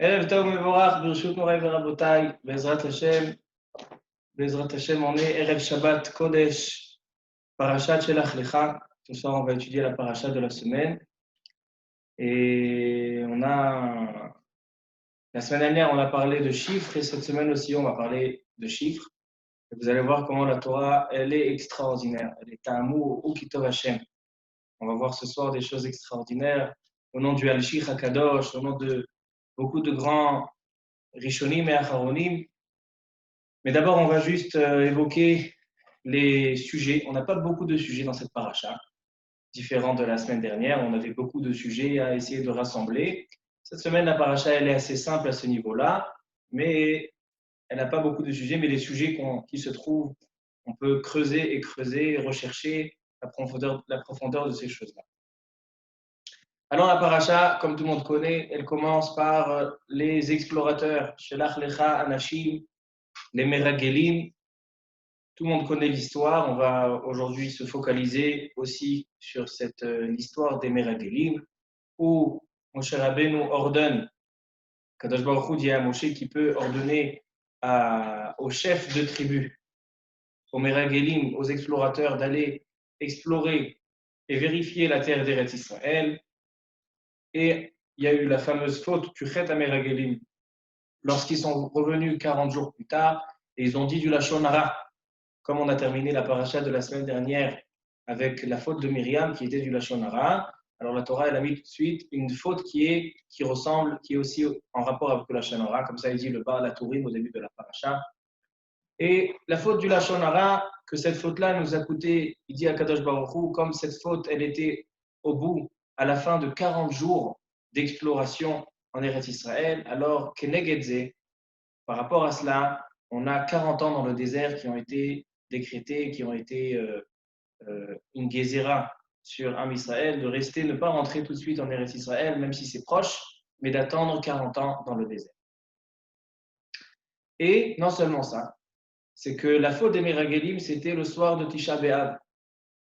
ערב טוב ומבורך, ברשות מוריי ורבותיי, בעזרת השם, on est ערב שבת קודש, parachat Shelach Lecha. Ce soir, on va étudier la paracha de la semaine. Et la semaine dernière, on a parlé de chiffres, et cette semaine aussi, on va parler de chiffres. Et vous allez voir comment la Torah, elle est extraordinaire. Elle est Ta'amu ou Kitov Hashem. On va voir ce soir des choses extraordinaires au nom du Al-Shich HaKadosh, au nom de beaucoup de grands Rishonim et Acharonim. Mais d'abord, on va juste évoquer les sujets. On n'a pas beaucoup de sujets dans cette paracha, différent de la semaine dernière. On avait beaucoup de sujets à essayer de rassembler. Cette semaine, la paracha, elle est assez simple à ce niveau-là, mais elle n'a pas beaucoup de sujets. Mais les sujets qui se trouvent, on peut creuser et rechercher la profondeur de ces choses-là. Alors la paracha, comme tout le monde connaît, elle commence par les explorateurs, Shelach Lecha Anashim, les Meragelim. Tout le monde connaît l'histoire. On va aujourd'hui se focaliser aussi sur l'histoire des Meragelim, où Moshe Rabbeinu ordonne, Kadosh Baruch Hu dit à Moshe qui peut ordonner aux chefs de tribus, aux Meragelim, aux explorateurs d'aller explorer et vérifier la terre d'Eretz Israël. Et il y a eu la fameuse faute du Chet HaMeragelim lorsqu'ils sont revenus 40 jours plus tard et ils ont dit du Lashon Hara, comme on a terminé la paracha de la semaine dernière avec la faute de Myriam qui était du Lashon Hara. Alors la Torah elle a mis tout de suite une faute qui est aussi en rapport avec le Lashon Hara, comme ça il dit le Baal HaTurim au début de la paracha. Et la faute du Lashon Hara, que cette faute-là nous a coûté, il dit à Kadosh Baruch Hu, comme cette faute elle était au bout, à la fin de 40 jours d'exploration en Eretz Israël, alors Kenegedze, par rapport à cela, on a 40 ans dans le désert qui ont été décrétés, qui ont été une gezira sur Am Israël, de rester, ne pas rentrer tout de suite en Eretz Israël, même si c'est proche, mais d'attendre 40 ans dans le désert. Et non seulement ça, c'est que la faute des Meragelim, c'était le soir de Tisha B'Av.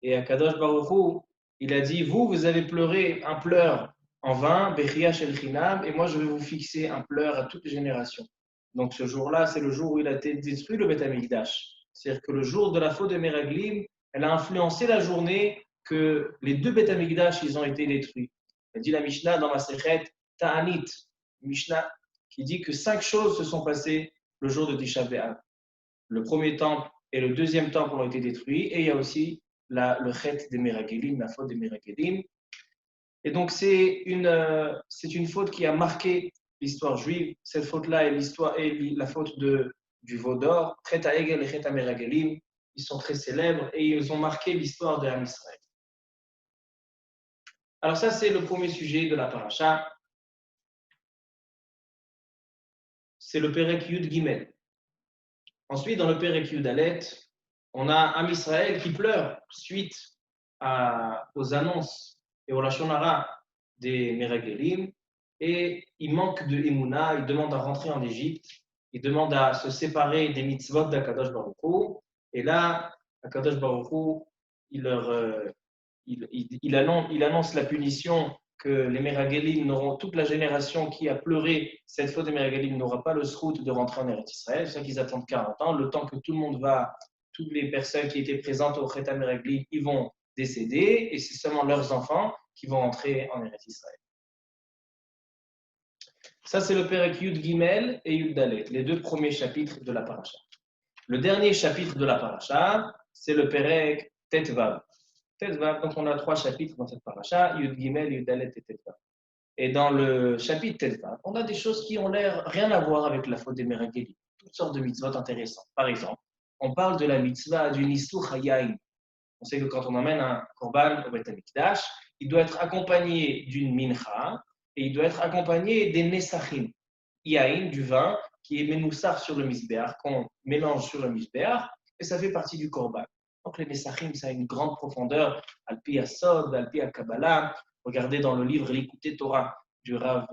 Et à Kadosh Baruch Hu, il a dit, vous avez pleuré un pleur en vain, Bechia Shel Chinam, et moi je vais vous fixer un pleur à toutes les générations. Donc ce jour-là, c'est le jour où il a été détruit le Beth Amikdash. C'est-à-dire que le jour de la faute de Meraglim, elle a influencé la journée que les deux Beth Amikdash, ils ont été détruits. Elle dit la Mishnah dans la Sechet Ta'anit, Mishnah, qui dit que 5 choses se sont passées le jour de Tisha B'Av. Le premier temple et le deuxième temple ont été détruits, et il y a aussi le chet des Meragelim, la faute des Meragelim. Et donc c'est une faute qui a marqué l'histoire juive. Cette faute-là est la faute du veau d'or, Chet HaEgel et Chet HaMeragelim. Ils sont très célèbres et ils ont marqué l'histoire de Am Israël. Alors ça, c'est le premier sujet de la paracha. C'est le Perek Yud Gimel. Ensuite, dans le Perek Yud Alet, on a Am Israël qui pleure suite aux annonces et au Lashon Hara des Meragelim, et il manque de Emouna, il demande à rentrer en Égypte, il demande à se séparer des mitzvot d'Akadosh Baruch Hu, et là, Akadosh Baruch Hu, il annonce la punition que les Meragelim n'auront, toute la génération qui a pleuré cette faute des Meragelim n'aura pas le srout de rentrer en Eretz Israël, c'est ça qu'ils attendent 40 ans, le temps que tout le monde toutes les personnes qui étaient présentes au Chet HaMeragelim, ils vont décéder, et c'est seulement leurs enfants qui vont entrer en Eretz Israël. Ça, c'est le Perek Yud Gimel et Yud Dalet, les deux premiers chapitres de la paracha. Le dernier chapitre de la paracha, c'est le Perek Tetvav. Tetvav, donc on a 3 chapitres dans cette paracha, Yud Gimel, Yud Dalet et Tetvav. Et dans le chapitre Tetvav, on a des choses qui ont l'air rien à voir avec la faute des Meragelim, toutes sortes de mitzvot intéressantes. Par exemple, on parle de la mitzvah du Nisuch HaYain. On sait que quand on amène un korban au Beth Amikdash, il doit être accompagné d'une mincha et il doit être accompagné des nesachim. Yain, du vin, qui est menoussar sur le misbéach, qu'on mélange sur le misbéach, et ça fait partie du korban. Donc les nesachim, ça a une grande profondeur, Alpi Asod, Alpi Kabbalah. Regardez dans le livre L'Écouté Torah du Rav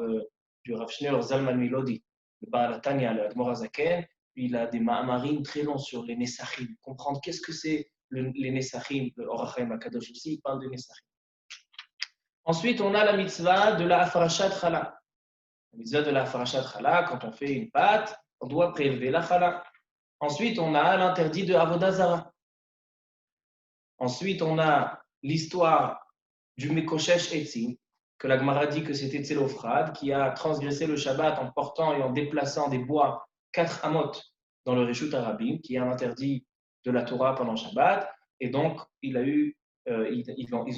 Shneur Zalman Milodi, le Baal HaTanya, le Admor HaZaken. Il a des ma'amarim très longs sur les nesachim, comprendre qu'est-ce que c'est les Nesachim, le Or HaChaim HaKadosh aussi, il parle de Nesachim. Ensuite, on a la mitzvah de la Afrashat Chala. La mitzvah de la farashat chala, quand on fait une pâte, on doit prélever la chala. Ensuite, on a l'interdit de avodah zara. Ensuite, on a l'histoire du Mekoshesh Etzim, que la Gemara dit que c'était Tselophrad, qui a transgressé le Shabbat en portant et en déplaçant des bois 4 amot dans le Reshut Arabim, qui est un interdit de la Torah pendant Shabbat. Et donc, ils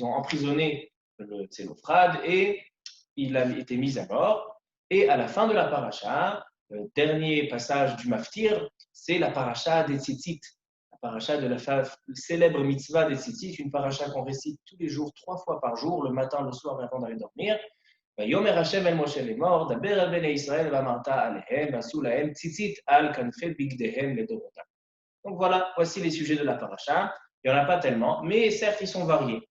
ont emprisonné le Tselophrad et il a été mis à mort. Et à la fin de la paracha, le dernier passage du Maftir, c'est la paracha des Tzitzit. Paracha de la célèbre mitzvah des tzitzit, une paracha qu'on récite tous les jours, 3 fois par jour, le matin, le soir et avant d'aller dormir. Yomer Hashem el Moshe lemor, daber el bnei Israël v'amarta alehem, asu lahem tzitzit al kanfe bigdehem ledorotam. Donc voilà, voici les sujets de la paracha. Il n'y en a pas tellement, mais certes, ils sont variés.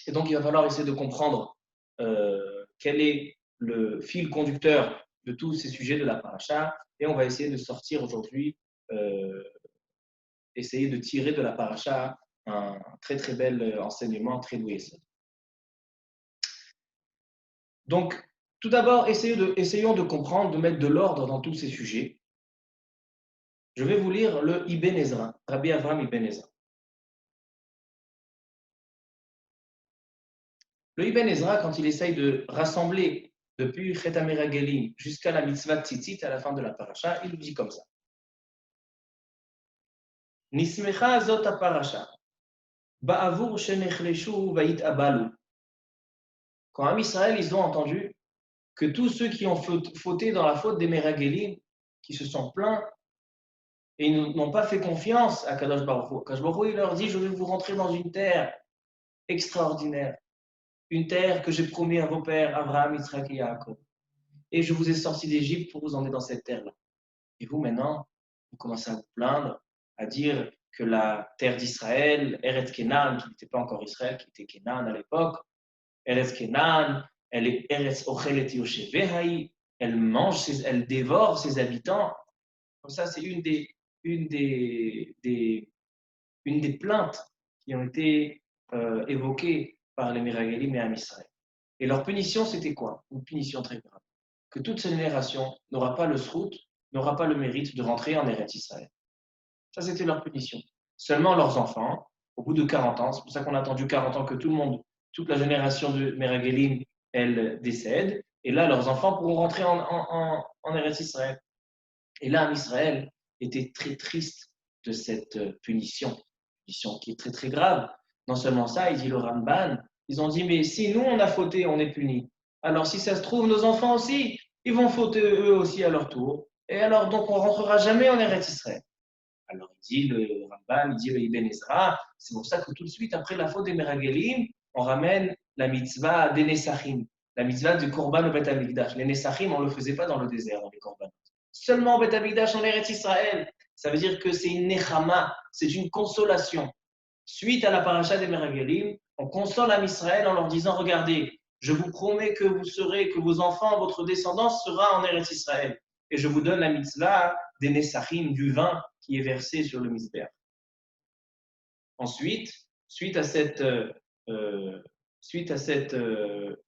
Et donc, il va falloir essayer de comprendre quel est le fil conducteur de tous ces sujets de la paracha. Et on va essayer de sortir aujourd'hui essayer de tirer de la paracha un très très bel enseignement, très doué. Donc, tout d'abord, essayons de comprendre, de mettre de l'ordre dans tous ces sujets. Je vais vous lire le Ibn Ezra, Rabbi Avraham Ibn Ezra. Le Ibn Ezra, quand il essaye de rassembler depuis Chet HaMeragelim jusqu'à la mitzvah tzitzit à la fin de la paracha, il dit comme ça. Nismecha zot ha-parasha, ba'avur shenechleshu va'it abalu. Quand Am Israël, ils ont entendu que tous ceux qui ont fauté dans la faute des Meragelim, qui se sont plaints et n'ont pas fait confiance à Kadosh Baruch Hu. Kadosh Baruch Hu, il leur dit, je vais vous rentrer dans une terre extraordinaire, une terre que j'ai promis à vos pères, Abraham, Yitzhak et Yaakov. Et je vous ai sorti d'Égypte pour vous emmener dans cette terre-là. Et vous, maintenant, vous commencez à vous plaindre, à dire que la terre d'Israël, Eretz Kenan, qui n'était pas encore Israël, qui était Kenan à l'époque, Eretz Kenan, elle est Eretz Ochelet Yoshevehai, elle mange, elle dévore ses habitants. Comme ça, c'est une des plaintes qui ont été évoquées par les Meragelim et Am Israël. Et leur punition, c'était quoi? Une punition très grave. Que toute cette génération n'aura pas le srout, n'aura pas le mérite de rentrer en Eretz Israël. Ça, c'était leur punition. Seulement leurs enfants, au bout de 40 ans, c'est pour ça qu'on a attendu 40 ans que toute la génération de Meragelim, elle décède. Et là, leurs enfants pourront rentrer en Eretz Israël. Et là, Am Israël était très triste de cette punition qui est très très grave. Non seulement ça, il dit le Ramban, ils ont dit, mais si nous on a fauté, on est punis. Alors si ça se trouve, nos enfants aussi, ils vont fauter eux aussi à leur tour. Et alors donc on rentrera jamais en Eretz Israël. Alors il dit le Ramban, il dit le Ibn Ezra, c'est pour ça que tout de suite après la faute des Meragelim, on ramène la mitzvah des Nesachim, la mitzvah du Korban au Beth Amikdash. Les Nesachim, on ne le faisait pas dans le désert, dans les Korban. Seulement au Beth Amikdash en Eretz Israël. Ça veut dire que c'est une nechama, c'est une consolation. Suite à la paracha des Meragelim, on console Am Israël en leur disant, regardez, je vous promets que vos enfants, votre descendance sera en Eretz Israël. Et je vous donne la mitzvah des Nesachim, du vin qui est versé sur le misbéach. Ensuite, suite à cette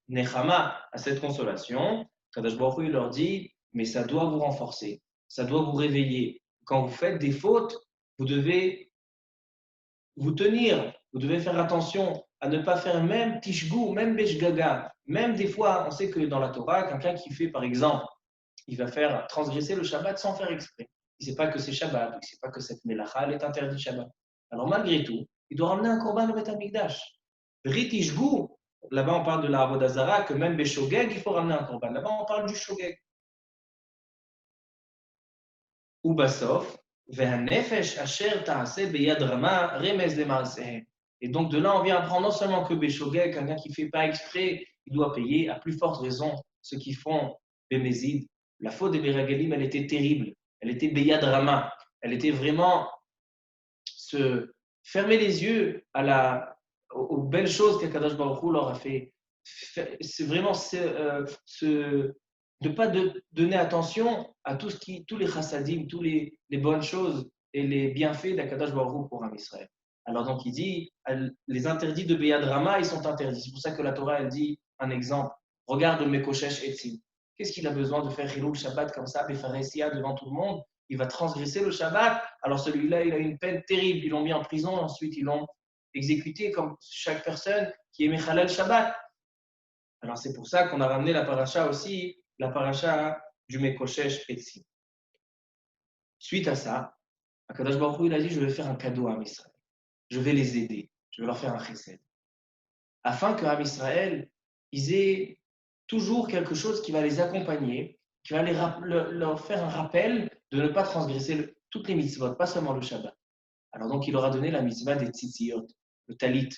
nechama, à cette consolation, Kadosh Baruch Hu leur dit, mais ça doit vous renforcer, ça doit vous réveiller. Quand vous faites des fautes, vous devez vous tenir, vous devez faire attention à ne pas faire même tishgou, même beshgaga. Même des fois, on sait que dans la Torah, quelqu'un qui fait, par exemple, il va faire transgresser le Shabbat sans faire exprès. Il ne sait pas que c'est Shabbat, il ne sait pas que cette melacha, elle est interdite Shabbat. Alors malgré tout, il doit ramener un korban au Beth Amikdash. Ritishgou, là-bas on parle de la avodah zara, que même beshogeg, il faut ramener un korban. Là-bas on parle du shogeg. Ou basof, et donc de là, on vient apprendre non seulement que Béchogeg, quelqu'un qui ne fait pas exprès, il doit payer, à plus forte raison, ceux qui font Bémézid. La faute des Meragelim, elle était terrible. Elle était Beyad Rama. Elle était vraiment se fermer les yeux aux belles choses qu'Akadosh Baruch Hu leur a fait. C'est vraiment ne pas donner attention à tous les chassadim, les bonnes choses et les bienfaits d'Akadosh Baruch Hu pour Am Israël. Alors donc il dit, les interdits de Beyad Rama, ils sont interdits. C'est pour ça que la Torah, elle dit un exemple. Regarde le Mekoshesh Etzim. Qu'est-ce qu'il a besoin de faire Hilul Shabbat comme ça, Befaresia devant tout le monde? Il va transgresser le Shabbat. Alors celui-là, il a une peine terrible. Ils l'ont mis en prison, ensuite ils l'ont exécuté comme chaque personne qui est Mechalel Shabbat. Alors c'est pour ça qu'on a ramené la paracha aussi, la paracha du Mekoshesh Etzi. Suite à ça, Akadosh Baruch Hu, il a dit, je vais faire un cadeau à Israël. Je vais les aider. Je vais leur faire un chesed. Afin qu'à Israël, ils aient toujours quelque chose qui va les accompagner, qui va leur faire un rappel de ne pas transgresser toutes les mitzvot, pas seulement le Shabbat. Alors donc, il leur a donné la mitzvah des tzitziot, le talit.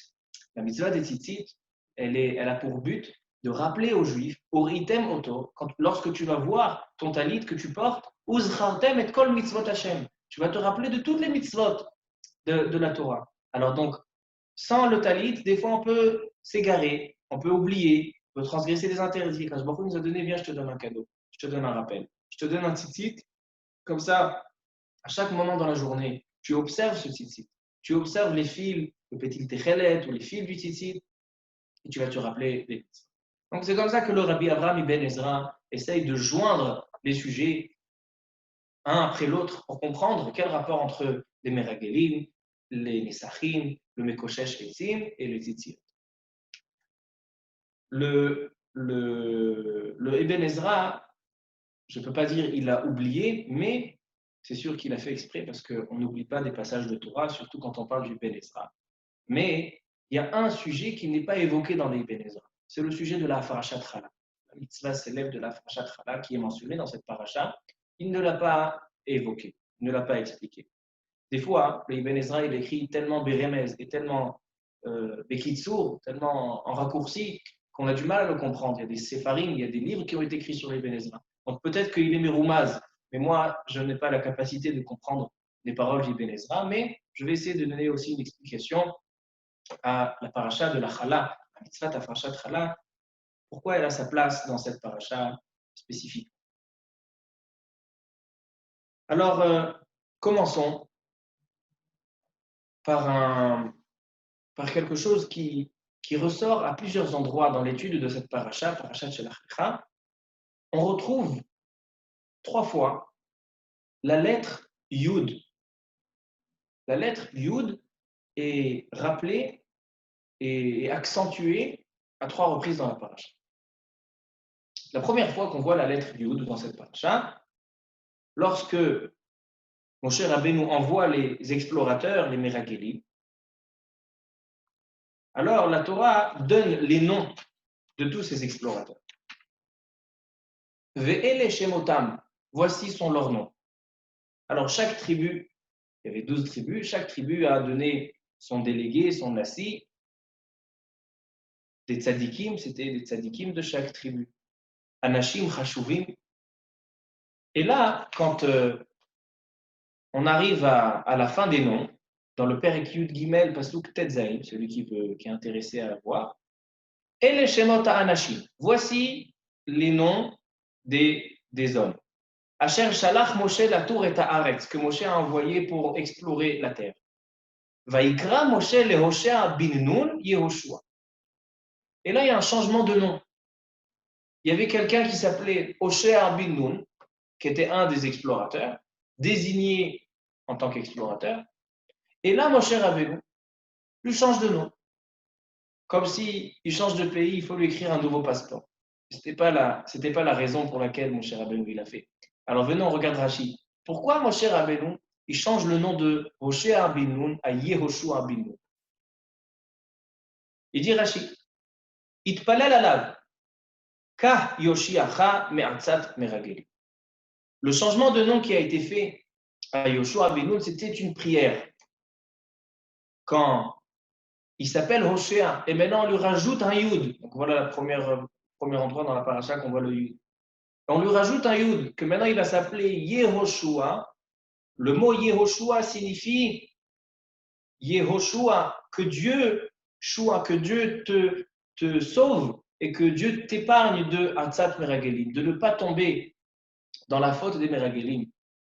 La mitzvah des tzitzit, elle a pour but de rappeler aux Juifs, au ritem oto, lorsque tu vas voir ton talit que tu portes, uzchartem et kol mitzvot Hashem. Tu vas te rappeler de toutes les mitzvot de la Torah. Alors donc, sans le talit, des fois on peut s'égarer, on peut oublier, on peut transgresser des interdits. Quand Baruch Hu nous a donné, viens, je te donne un cadeau, je te donne un rappel, je te donne un tzitzit. Comme ça, à chaque moment dans la journée, tu observes ce tzitzit. Tu observes les fils, le petit techelet ou les fils du tzitzit, et tu vas te rappeler les mitzvot. Donc c'est comme ça que le Rabbi Avraham Ibn Ezra essaye de joindre les sujets un après l'autre pour comprendre quel rapport entre les Meragelim, les Nesachim, le Mekoshesh Etzim et les Tzitzit. Le Ibn Ezra, je ne peux pas dire il a oublié, mais c'est sûr qu'il a fait exprès parce qu'on n'oublie pas des passages de Torah, surtout quand on parle du Ibn Ezra. Mais il y a un sujet qui n'est pas évoqué dans les Ibn Ezra. C'est le sujet de la Parashat Chala. La mitzvah célèbre de la Parashat Chala qui est mentionnée dans cette paracha. Il ne l'a pas évoqué, il ne l'a pas expliqué. Des fois, le Ibn Ezra, il écrit tellement bérémez et tellement bekitsour, tellement en raccourci, qu'on a du mal à le comprendre. Il y a des séfarim, il y a des livres qui ont été écrits sur l'Ibn Ezra. Donc peut-être qu'il est méroumaz, mais moi, je n'ai pas la capacité de comprendre les paroles d'Ibn Ezra, mais je vais essayer de donner aussi une explication à la paracha de la Chala, la mitzvah de la parashat Chala, pourquoi elle a sa place dans cette paracha spécifique. Alors, commençons par quelque chose qui ressort à plusieurs endroits dans l'étude de cette paracha, parashat Shelach. On retrouve 3 fois la lettre Yud. La lettre Yud est rappelée et accentuée à 3 reprises dans la paracha. La première fois qu'on voit la lettre Yud dans cette paracha, lorsque Moshe Rabbeinu envoie les explorateurs, les Meragelim, alors la Torah donne les noms de tous ces explorateurs. Ve'ele shemotam, voici sont leurs noms. Alors chaque tribu, il y avait 12 tribus, chaque tribu a donné son délégué, son nassi. Des tzadikim, c'était des tzadikim de chaque tribu. Anashim, chashuvim. Et là, quand on arrive à la fin des noms, dans le Perek Yud Gimel Pasuk Tetzaim, celui qui est intéressé à la voir, et les Shemot Anashim. Voici les noms des hommes. Asher Shalach Moshe la tour et Haaretz, que Moshe a envoyé pour explorer la terre. Vaikra Moshe le Hoshea bin Nun Yehoshua. Et là, il y a un changement de nom. Il y avait quelqu'un qui s'appelait Hoshea bin Nun, qui était un des explorateurs, désigné en tant qu'explorateur. Et là, Moshe Rabbeinu lui change de nom. Comme s'il change de pays, il faut lui écrire un nouveau passeport. Ce n'était pas la raison pour laquelle Moshe Rabbeinu l'a fait. Alors venons, on regarde Rashi. Pourquoi Moshe Rabbeinu il change le nom de Hoshea bin Nun à Yehoshua bin Nun? Il dit Rashi, Itpalel alav, Kah Yoshiacha me'atzat merageli. Le changement de nom qui a été fait à Yoshua bin Nun, c'était une prière. Quand il s'appelle Hoshea, et maintenant on lui rajoute un Yud. Donc voilà le premier endroit dans la paracha qu'on voit le Yud. On lui rajoute un Yud, que maintenant il va s'appeler Yehoshua. Le mot Yehoshua signifie Yehoshua, que Dieu te sauve et que Dieu t'épargne de Hatzat Meragelim, de ne pas tomber dans la faute des Meragelim.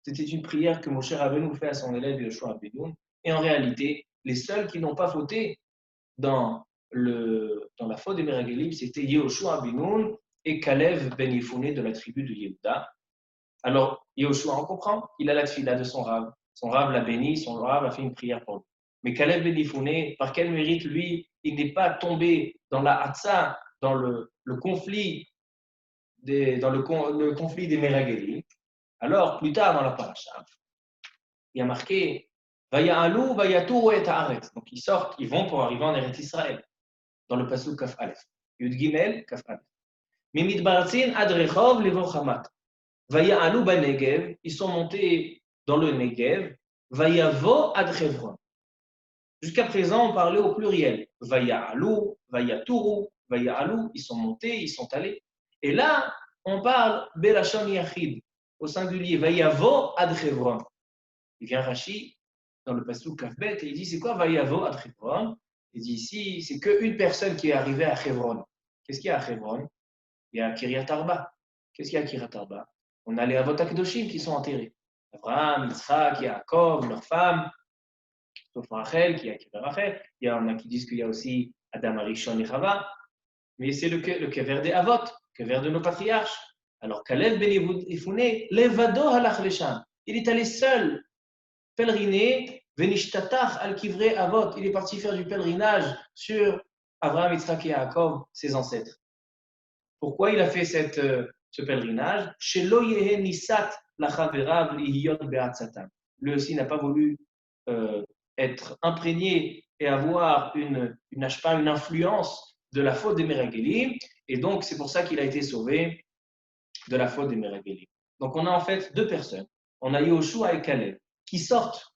C'était une prière que Moshe Rabbeinu fait à son élève Yoshua bin Nun. Et en réalité, les seuls qui n'ont pas fauté dans la faute des Meragelim, c'était Yehoshua bin Nun et Kalev ben Yefouné de la tribu de Yehuda. Alors, Yehoshua, on comprend, il a la tfila de son Rav. Son Rav l'a béni, son Rav a fait une prière pour lui. Mais Kalev ben Yefouné, par quel mérite, lui, il n'est pas tombé dans la hatsa, dans le conflit le conflit des Meragélim. Alors, plus tard dans la paracha, il y a marqué Vaya'alu, vayatouru et haaretz. Donc, ils sortent, ils vont pour arriver en Eretz Israël, dans le pasuk Kaf Aleph. Yud Gimel, Kaf Aleph. Mimidbartzin ad Rechov levo Hamat. Vaya'alu banegev, ils sont montés dans le Negev. Vayavo ad Chevron. Jusqu'à présent, on parlait au pluriel. Vaya'alu, vayatouru, vaya'alu, ils sont montés, ils sont allés. Et là, on parle Belashon Yachid, au singulier. Vayavo ad Chevron. Il vient Rashi dans le pasuk Kafbet et il dit c'est quoi Vayavo ad Chevron? Il dit ici c'est qu'une personne qui est arrivée à Chevron. Qu'est-ce qu'il y a à Chevron? Il y a Kiryat Arba. Qu'est-ce qu'il y a à Kiryat Arba? On a les Avot HaKadoshim qui sont enterrés. Abraham, Yitzhak, Yaakov, leurs femmes, sauf Rachel, qui a Rachel. Il y en a qui disent qu'il y a aussi Adam Arishon et Chava. Mais c'est le kever des Avot, le kever de nos patriarches. Alors Kalev ben Yefouné, levado halach lesham. Il est allé seul pèleriner, venishtatach al kivrei avot. Il est parti faire du pèlerinage sur Abraham, Yitzhak et Yaakov, ses ancêtres. Pourquoi il a fait ce pèlerinage? Shelo yehe nisat lachaverav lihiyot be'atzatam. Lui aussi n'a pas voulu être imprégné et avoir une influence de la faute des Meragélim. Et donc, c'est pour ça qu'il a été sauvé de la faute des Meragélim. Donc, on a en fait deux personnes. On a Yehoshua et Kalev qui sortent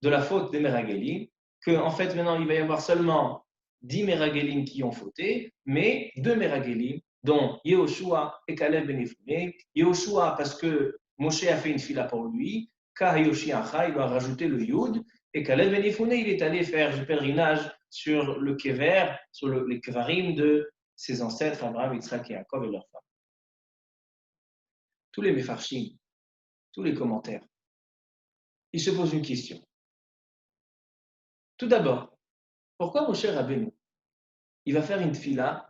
de la faute des Meragélim, qu'en fait, maintenant, il va y avoir seulement 10 Meragélim qui ont fauté, mais 2 Meragélim, dont Yehoshua et Kalev ben Yefouné. Yehoshua, parce que Moshe a fait une fila pour lui, Ka Yoshiacha, il doit rajouter le Yud, et Kalev ben Yefouné, il est allé faire du pèlerinage sur le Kever, sur les Kevarim de ses ancêtres, Abraham, Yitzhak et Yaakov et leurs femmes. Tous les Mefarshim, tous les commentaires, ils se posent une question. Tout d'abord, pourquoi Moshe Rabbeinu, il va faire une tfila,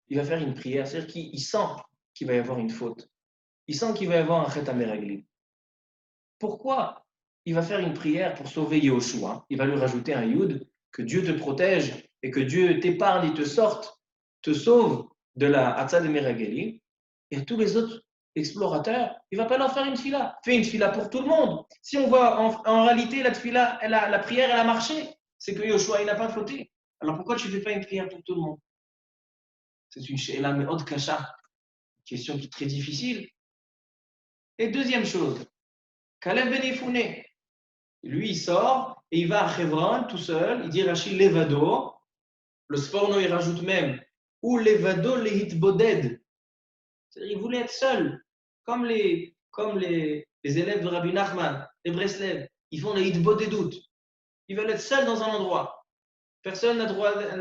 il va faire une prière, c'est-à-dire qu'il sent qu'il va y avoir une faute, il sent qu'il va y avoir un chet ameraglim. Pourquoi il va faire une prière pour sauver Yehoshua? Il va lui rajouter un yud, que Dieu te protège et que Dieu t'épargne et te sorte, te sauve de la hatsa de Meragélim. Et tous les autres explorateurs, il ne va pas leur faire une tfila. Fais une tfila pour tout le monde. Si on voit en réalité la tfila, la prière, elle a marché, c'est que Yehoshua, il n'a pas fauté. Alors pourquoi tu ne fais pas une prière pour tout le monde? C'est une she'ela me'od kasha, une question qui est très difficile. Et deuxième chose, Kalev ben Yefouné, lui il sort et il va à Hebron tout seul, il dit Rachid Levado, le Sforno il rajoute même, ou Levado lehit boded, c'est-à-dire il voulait être seul, comme les élèves de Rabbi Nachman, les Breslev, ils font les hitbodedout, ils veulent être seuls dans un endroit, personne n'a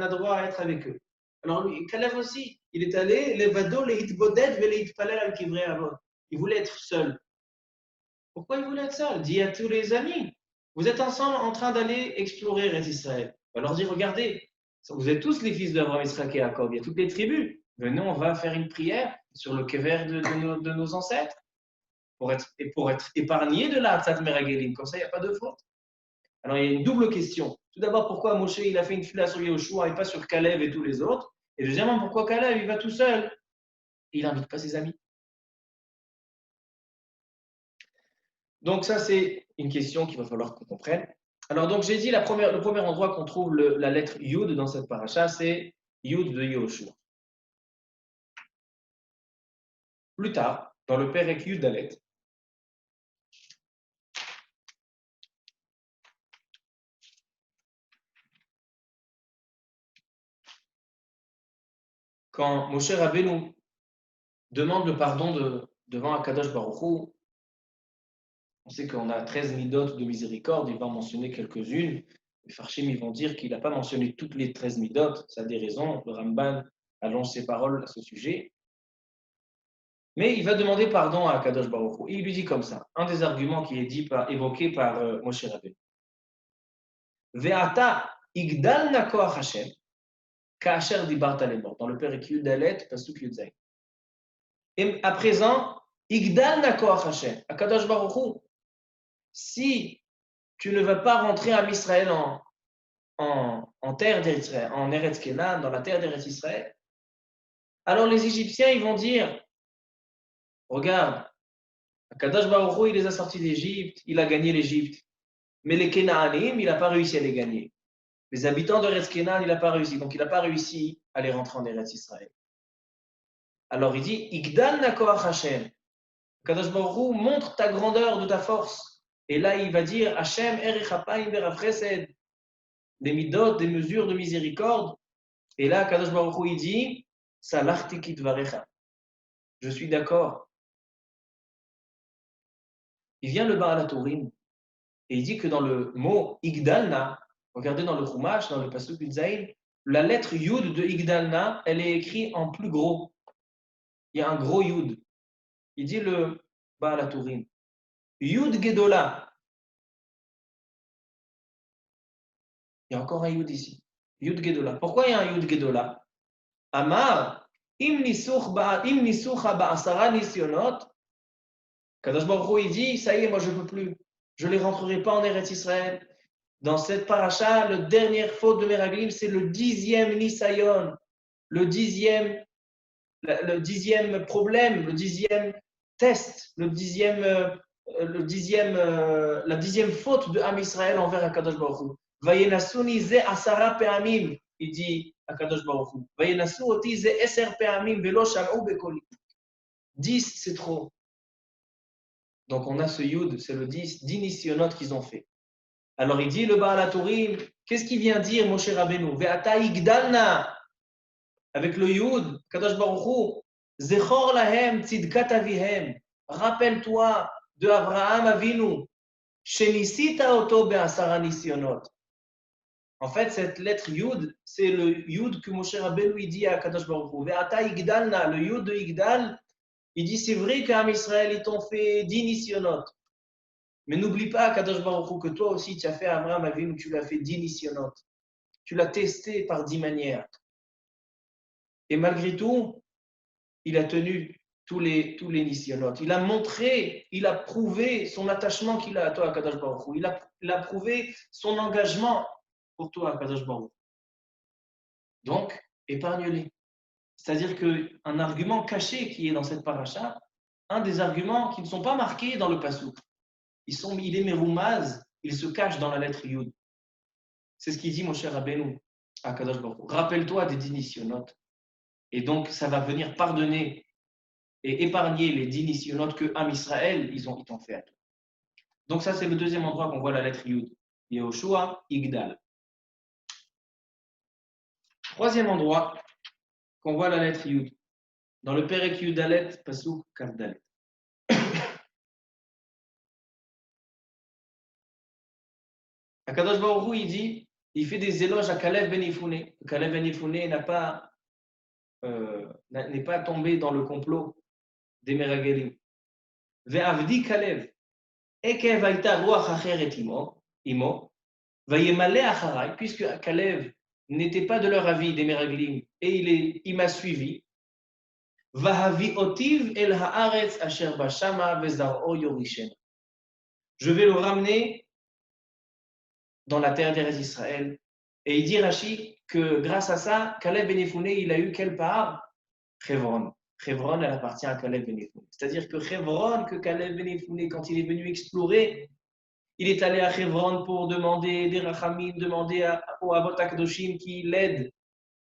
droit à être avec eux. Alors lui, Kalev aussi, il est allé, Levado lehit boded velehit palel al kivrei avot, il voulait être seul. Pourquoi il voulait être seul? Dit à tous les amis, vous êtes ensemble en train d'aller explorer Eretz Israël. On leur dit, regardez, vous êtes tous les fils d'Abraham, Yitzhak et Jacob, il y a toutes les tribus. Venez, on va faire une prière sur le kever de nos ancêtres pour être épargnés de la Hatzat Meragélim. Comme ça, il n'y a pas de faute. Alors, il y a une double question. Tout d'abord, pourquoi Moshe il a fait une fila sur Yehoshua et pas sur Kalev et tous les autres? Et deuxièmement, pourquoi Kalev il va tout seul et il n'invite pas ses amis? Donc ça, c'est une question qu'il va falloir qu'on comprenne. Alors donc j'ai dit, le premier endroit qu'on trouve la lettre Yud dans cette paracha, c'est Yud de Yehoshua. Plus tard, dans le Perek Yud Dalet, quand Moshe Rabbeinu demande le pardon devant Akadosh Baruch Hu, on sait qu'on a 13 midot de miséricorde, il va en mentionner quelques-unes. Les Farshim, ils vont dire qu'il n'a pas mentionné toutes les 13 midot, ça a des raisons, le Ramban allonge ses paroles à ce sujet. Mais il va demander pardon à Kadosh Baruch Hu. Et il lui dit comme ça, un des arguments qui est évoqué par Moshe Rabbeinu. Ve'ata igdal na koach Hashem ka'asher dibarta lemor. Dans le Perek Yud Dalet, pasuk Yud Zayin. Et à présent, Igdal Nakoach Hashem, Akadosh Baruch Hu, si tu ne vas pas rentrer à Israël en terre d'Israël, en Eretz Kenan, dans la terre d'Eretz Israël, alors les Égyptiens, ils vont dire, regarde, Akadosh Baruch Hu, il les a sortis d'Égypte, il a gagné l'Égypte. Mais les Kénaanim, il n'a pas réussi à les gagner. Les habitants d'Eretz Kenan, il n'a pas réussi. Donc, il n'a pas réussi à les rentrer en Eretz Israël. Alors, il dit, Igdal Nakoach Hashem. Kadosh Baruch Hu, montre ta grandeur de ta force. Et là, il va dire, Hashem, Erech Hapayim Berav Chesed. Des midot, des mesures de miséricorde. Et là, Kadosh Baruch Hu, il dit, Salachti Kitvarecha. Je suis d'accord. Il vient le Baal HaTurim. Et il dit que dans le mot Igdalna, regardez dans le Chumash, dans le Pasuk Yudzaïn, la lettre Yud de Igdalna, elle est écrite en plus gros. Il y a un gros Yud. Il dit le Baal HaTurim. Yud Gedola. Il y a encore un Yud ici. Yud Gedola. Pourquoi il y a un Yud Gedola? Amar, im nisucha ba'asara nisyonot. Kadosh Baruch Hu, il dit, ça y est, moi je ne peux plus. Je ne les rentrerai pas en Eretz Israël. Dans cette paracha, la dernière faute de Meraglim, c'est le 10e Nisayon, le dixième problème, le 10e test, la 10e faute de Am Israël envers Akadosh Baruch Hu. Vayenasuni ze asara pe'amim, il dit Akadosh Baruch Hu. Vayenasu oti ze eser pe'amim velo sham'u bekoli. 10, c'est trop. Donc on a ce Yud, c'est le 10 nisyonotes qu'ils ont fait. Alors il dit le Baal HaTurim, qu'est-ce qu'il vient dire Moshe Rabbeinu? Ve'ata igdalna, avec le Yud, Kadosh Baruch Hu, Zechor lahem tzidkat avihem, rappelle-toi de Abraham Avinu, shenisita oto be'asara nisyonot. En fait, cette lettre Yud, c'est le Yud que Moshe Rabbeinu dit à Kadosh Baruch Hu. Ve'ata igdalna, le Yud de Igdal, il dit c'est vrai qu'Am Israël, ils t'ont fait 10 nisyonot. Mais n'oublie pas, Kadosh Baruch Hu, que toi aussi, tu as fait Abraham Avinu, tu l'as fait 10 nisyonot. Tu l'as testé par 10 manières. Et malgré tout, il a tenu tous les nisyonotes. Il a montré, il a prouvé son attachement qu'il a à toi, Kadosh Baruch Hu. Il a prouvé son engagement pour toi, Kadosh Baruch Hu. Donc, épargne-les. C'est-à-dire qu'un argument caché qui est dans cette paracha, un des arguments qui ne sont pas marqués dans le pasuk, il est meroumaz, il se cache dans la lettre Yud. C'est ce qu'il dit Moshe Rabbeinu à Kadosh Baruch Hu. Rappelle-toi des 10 nisyonotes. Et donc, ça va venir pardonner et épargner les 10 nisyonotes que Am Israël, ils t'ont fait. Donc ça, c'est le deuxième endroit qu'on voit la lettre Yud. Yehoshua, Igdal. Troisième endroit qu'on voit la lettre Yud. Dans le Perek Yudalet, Pasuk Kavdalet. Akadosh Baruch Hu, il dit, il fait des éloges à Kalev Ben Yefouné. Kalev Ben Yefouné n'est pas tombé dans le complot des Meragelim. Ve'avdi Kalev, Ekev haïta ruach acheret imo, vayemale acharai, puisque Kalev n'était pas de leur avis des Meraglim, et il m'a suivi. Vahavi otiv el haaretz asher bashama vezar'o yorishen. Je vais le ramener dans la terre d'Eretz Israël. Et il dit Rashi que grâce à ça, Kalev Ben Yefouné, il a eu quelle part? Hebron. Hebron, elle appartient à Kalev Ben Yefouné. C'est-à-dire que Hebron, que Kalev Ben Yefouné, quand il est venu explorer, il est allé à Hebron pour demander des rachamim, demander aux Avot HaKadoshim qui l'aident,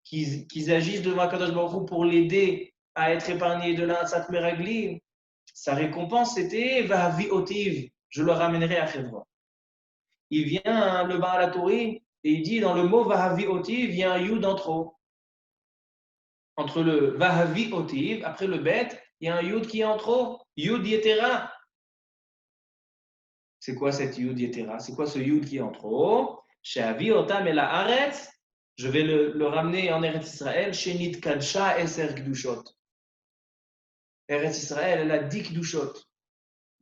qu'ils agissent devant Kadosh Baruch Hu pour l'aider à être épargné de l'Atzat Meraglim. Sa récompense, c'était Vahavi Otiv, je le ramènerai à Hebron. Il vient le Baal HaTurim et il dit dans le mot Vahavi Otiv, il y a un Yud en trop. Entre le Vahavi Otiv, après le Bet, il y a un Yud qui est en trop. Yud Yetera. C'est quoi cette Yud Yetera? C'est quoi ce Yud qui est en trop? She'avi Otam el haaretz. Je vais le ramener en Eretz Israël. Shenit Kadsha Eser Kdushot. Eretz Israël, elle a 10 Kdushot.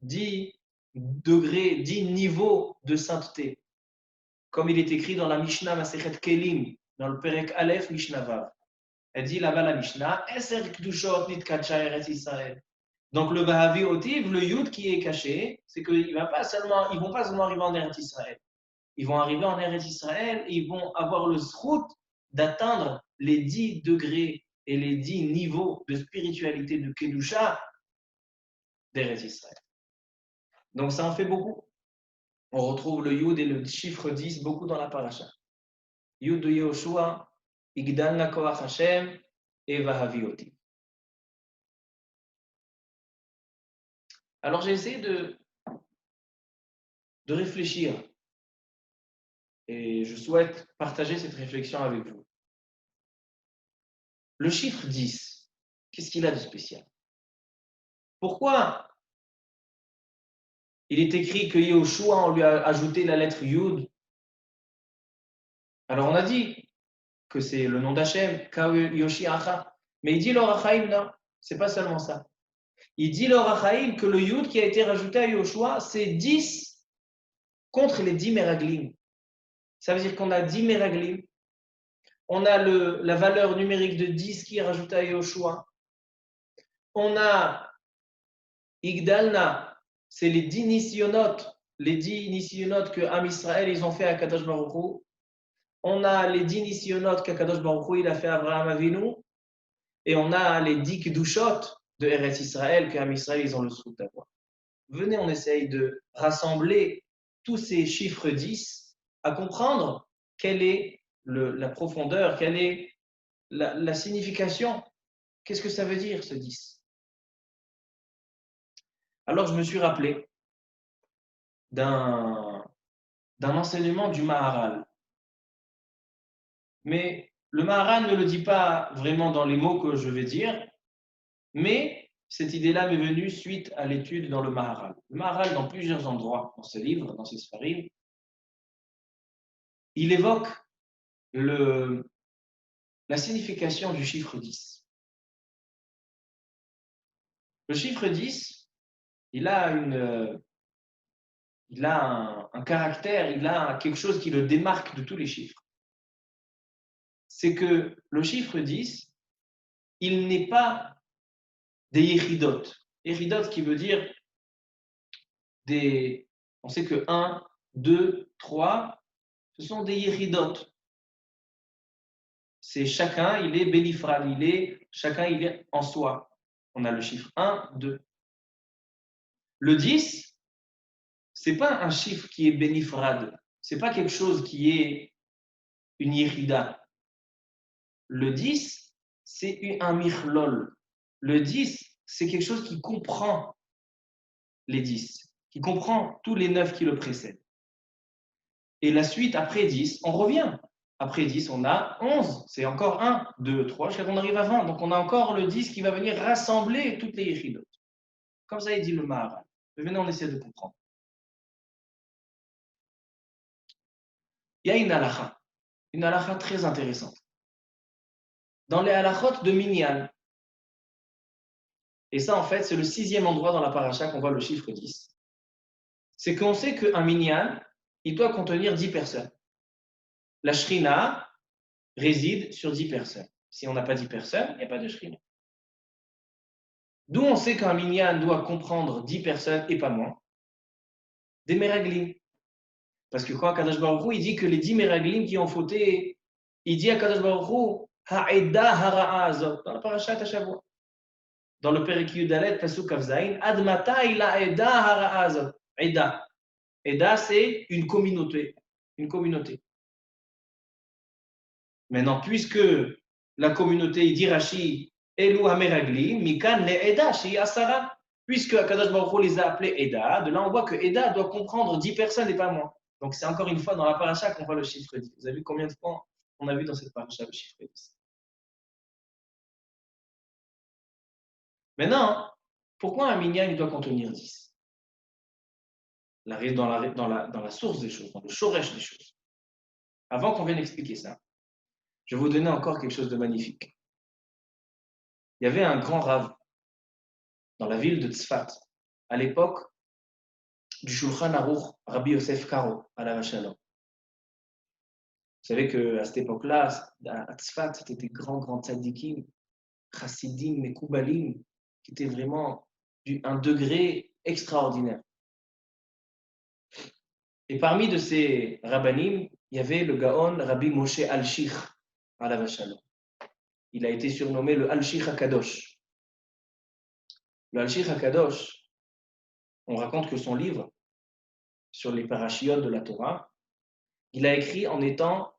10 degrés, 10 niveaux de sainteté. Comme il est écrit dans la Mishnah Masechet Kelim, dans le Perek Aleph Mishnah Vav. Elle dit là-bas la Mishnah, Eser Kdushot Nitkacha Eretz Israël. Donc le Vahavi Otiv, le Yud qui est caché, c'est qu'ils ne vont pas seulement arriver en Eretz Israël. Ils vont arriver en Eretz Israël et ils vont avoir le zrout d'atteindre les 10 degrés et les 10 niveaux de spiritualité de Kedusha d'Eretz Israël. Donc ça en fait beaucoup. On retrouve le Yud et le chiffre 10 beaucoup dans la paracha. Yud de Yehoshua, Igdal Nakoach Hashem et Vahavi Otiv. Alors j'ai essayé de réfléchir et je souhaite partager cette réflexion avec vous. Le chiffre 10, qu'est-ce qu'il a de spécial? Pourquoi il est écrit que Yehoshua, on lui a ajouté la lettre Yud? Alors on a dit que c'est le nom d'Hachem, Yoshiacha, mais il dit l'Orachaim, non, c'est pas seulement ça. Il dit l'Orachaim que le Yud qui a été rajouté à Yehoshua, c'est 10 contre les 10 Meraglim. Ça veut dire qu'on a 10 Meraglim, on a la valeur numérique de 10 qui est rajoutée à Yehoshua, on a Igdalna, c'est les 10 nisyonotes, que Am Israël ils ont fait à Kadosh Baruch Hu. On a les 10 nisyonotes qu'Akadosh Baruch Hu il a fait à Abraham Avinu, et on a les 10 kedushot de Eretz Israël qu'Am Israël ils ont le souhait d'avoir. Venez, on essaye de rassembler tous ces chiffres 10 à comprendre quelle est la profondeur, quelle est la signification. Qu'est-ce que ça veut dire ce 10? Alors je me suis rappelé d'un enseignement du Maharal. Mais le Maharal ne le dit pas vraiment dans les mots que je vais dire, mais cette idée-là m'est venue suite à l'étude dans le Maharal. Le Maharal, dans plusieurs endroits, dans ce livre, dans ses Sfarim, il évoque la signification du chiffre 10. Le chiffre 10, il a un caractère, il a quelque chose qui le démarque de tous les chiffres. C'est que le chiffre 10, il n'est pas des yéchidot. Yéchidot qui veut dire on sait que 1, 2, 3, ce sont des yéchidot. C'est chacun, il est bénifrad, chacun il est en soi. On a le chiffre 1, 2. Le 10, c'est pas un chiffre qui est bénifrad, c'est pas quelque chose qui est une yéchida. Le 10, c'est un michlol. Le 10, c'est quelque chose qui comprend les 10, qui comprend tous les 9 qui le précèdent. Et la suite, après 10, on revient. Après 10, on a 11. C'est encore 1, 2, 3, jusqu'à qu'on arrive à 20. Donc, on a encore le 10 qui va venir rassembler toutes les yéchidot. Comme ça, il dit le Maharal. Venez, on essaie de comprendre. Il y a une halakha très intéressante. Dans les halakhot de Minyan, et ça, en fait, c'est le 6e endroit dans la paracha qu'on voit le chiffre 10, c'est qu'on sait qu'un Minyan, il doit contenir 10 personnes. La Shrina réside sur 10 personnes. Si on n'a pas 10 personnes, il n'y a pas de Shrina. D'où on sait qu'un minyan doit comprendre 10 personnes et pas moins. Des meraglim. Parce que quand Kadosh Baruch Hu, il dit que les 10 meraglim qui ont fauté, il dit à Kadosh Baruch Hu, Ha'eda hara'a azot, dans la parashat Hashavua. Dans le Perek Yudalet, Pasuk Kavzaïn, Admata ila eda hara'a azot. Eda. Eda, c'est une communauté. Une communauté. Maintenant, puisque la communauté, il dit Rashi, Elu hameraglim, mikan le eda, shi asara. Puisque Akadosh Baruch Hu les a appelés Eda, de là on voit que Eda doit comprendre 10 personnes et pas moins. Donc c'est encore une fois dans la paracha qu'on voit le chiffre 10. Vous avez vu combien de fois on a vu dans cette paracha le chiffre 10? Maintenant, pourquoi un minyan il doit contenir 10? Dans la source des choses, dans le shoresh des choses. Avant qu'on vienne expliquer ça, je vais vous donner encore quelque chose de magnifique. Il y avait un grand rave dans la ville de Tzfat, à l'époque du Shulchan Aruch, Rabbi Yosef Karo, à la Shalom. savez qu'à cette époque-là, à Tzfat, c'était des grands tzadikim, chassidim, mekoubalim, qui étaient vraiment un degré extraordinaire. Et parmi de ces rabbanim, il y avait le Gaon Rabbi Moshe Al-Shich, alav shalom. Il a été surnommé le Al-Shich HaKadosh. Le Al-Shich HaKadosh, on raconte que son livre sur les parachiotes de la Torah, il a écrit en étant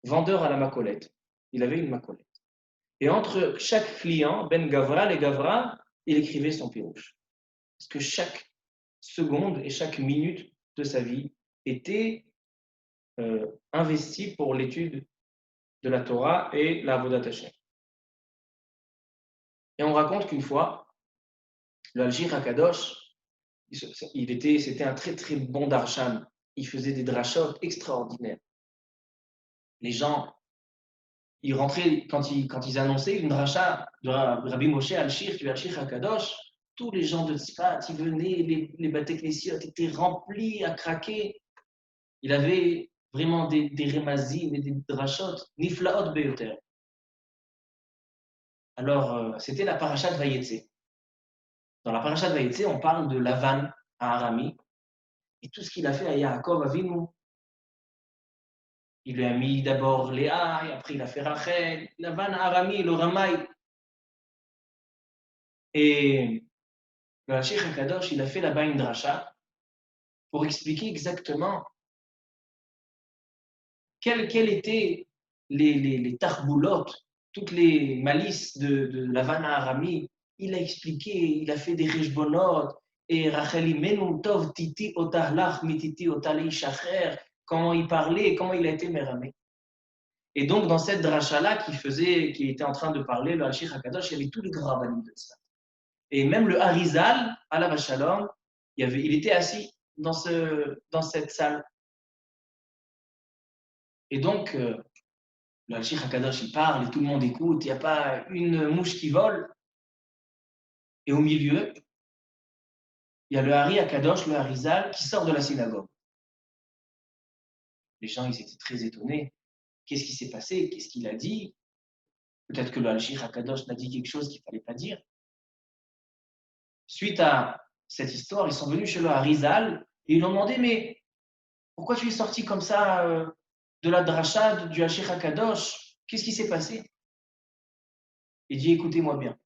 vendeur à la macolette. Il avait une macolette. Et entre chaque client, Ben Gavra, les Gavra, il écrivait son pirouche. Parce que chaque seconde et chaque minute de sa vie était investie pour l'étude de la Torah et la Avodat Hashem. Et on raconte qu'une fois, le Al-Shich HaKadosh, c'était un très bon darshan. Il faisait des drashot extraordinaires. Les gens, ils rentraient, quand ils annonçaient une dracha de Rabbi Moshe Al-Shich, du Al-Shich HaKadosh, tous les gens de Tzfat, ils venaient, les Bate Knesset étaient remplis à craquer. Il avait vraiment des remazim et des drashot, niflaot beyoter. Alors, c'était la parasha de Vayetze. Dans la parasha de Vayetze, on parle de Lavan à Arami et tout ce qu'il a fait à Yaakov Avinu. Il lui a mis d'abord Léa, et après il a fait Rachel, Lavan à Arami, le Ramaï. Et le Hachich HaKadosh, il a fait là-bas une dracha pour expliquer exactement quelles étaient les tarboulotes, toutes les malices de Lavan à Arami. Il a expliqué, il a fait des rishbonot, et Rachel Imenu Tov Titi Otahlach Mititi Otali Shacher, comment il parlait, comment il a été méramé. Et donc, dans cette dracha-là qui était en train de parler, le Hachich HaKadosh, il y avait tous les grands rabbanim de ça. Et même le Harizal, alav shalom, il était assis dans cette salle. Et donc, le Hachich HaKadosh, il parle et tout le monde écoute, il n'y a pas une mouche qui vole. Et au milieu, il y a le Hari HaKadosh, le Harizal, qui sort de la synagogue. Les gens, ils étaient très étonnés. Qu'est-ce qui s'est passé? Qu'est-ce qu'il a dit? Peut-être que le Hachich HaKadosh n'a dit quelque chose qu'il ne fallait pas dire. Suite à cette histoire, ils sont venus chez le Harizal et ils lui ont demandé, mais pourquoi tu es sorti comme ça de la dracha du Hachich HaKadosh? Qu'est-ce qui s'est passé? Il dit, écoutez-moi bien.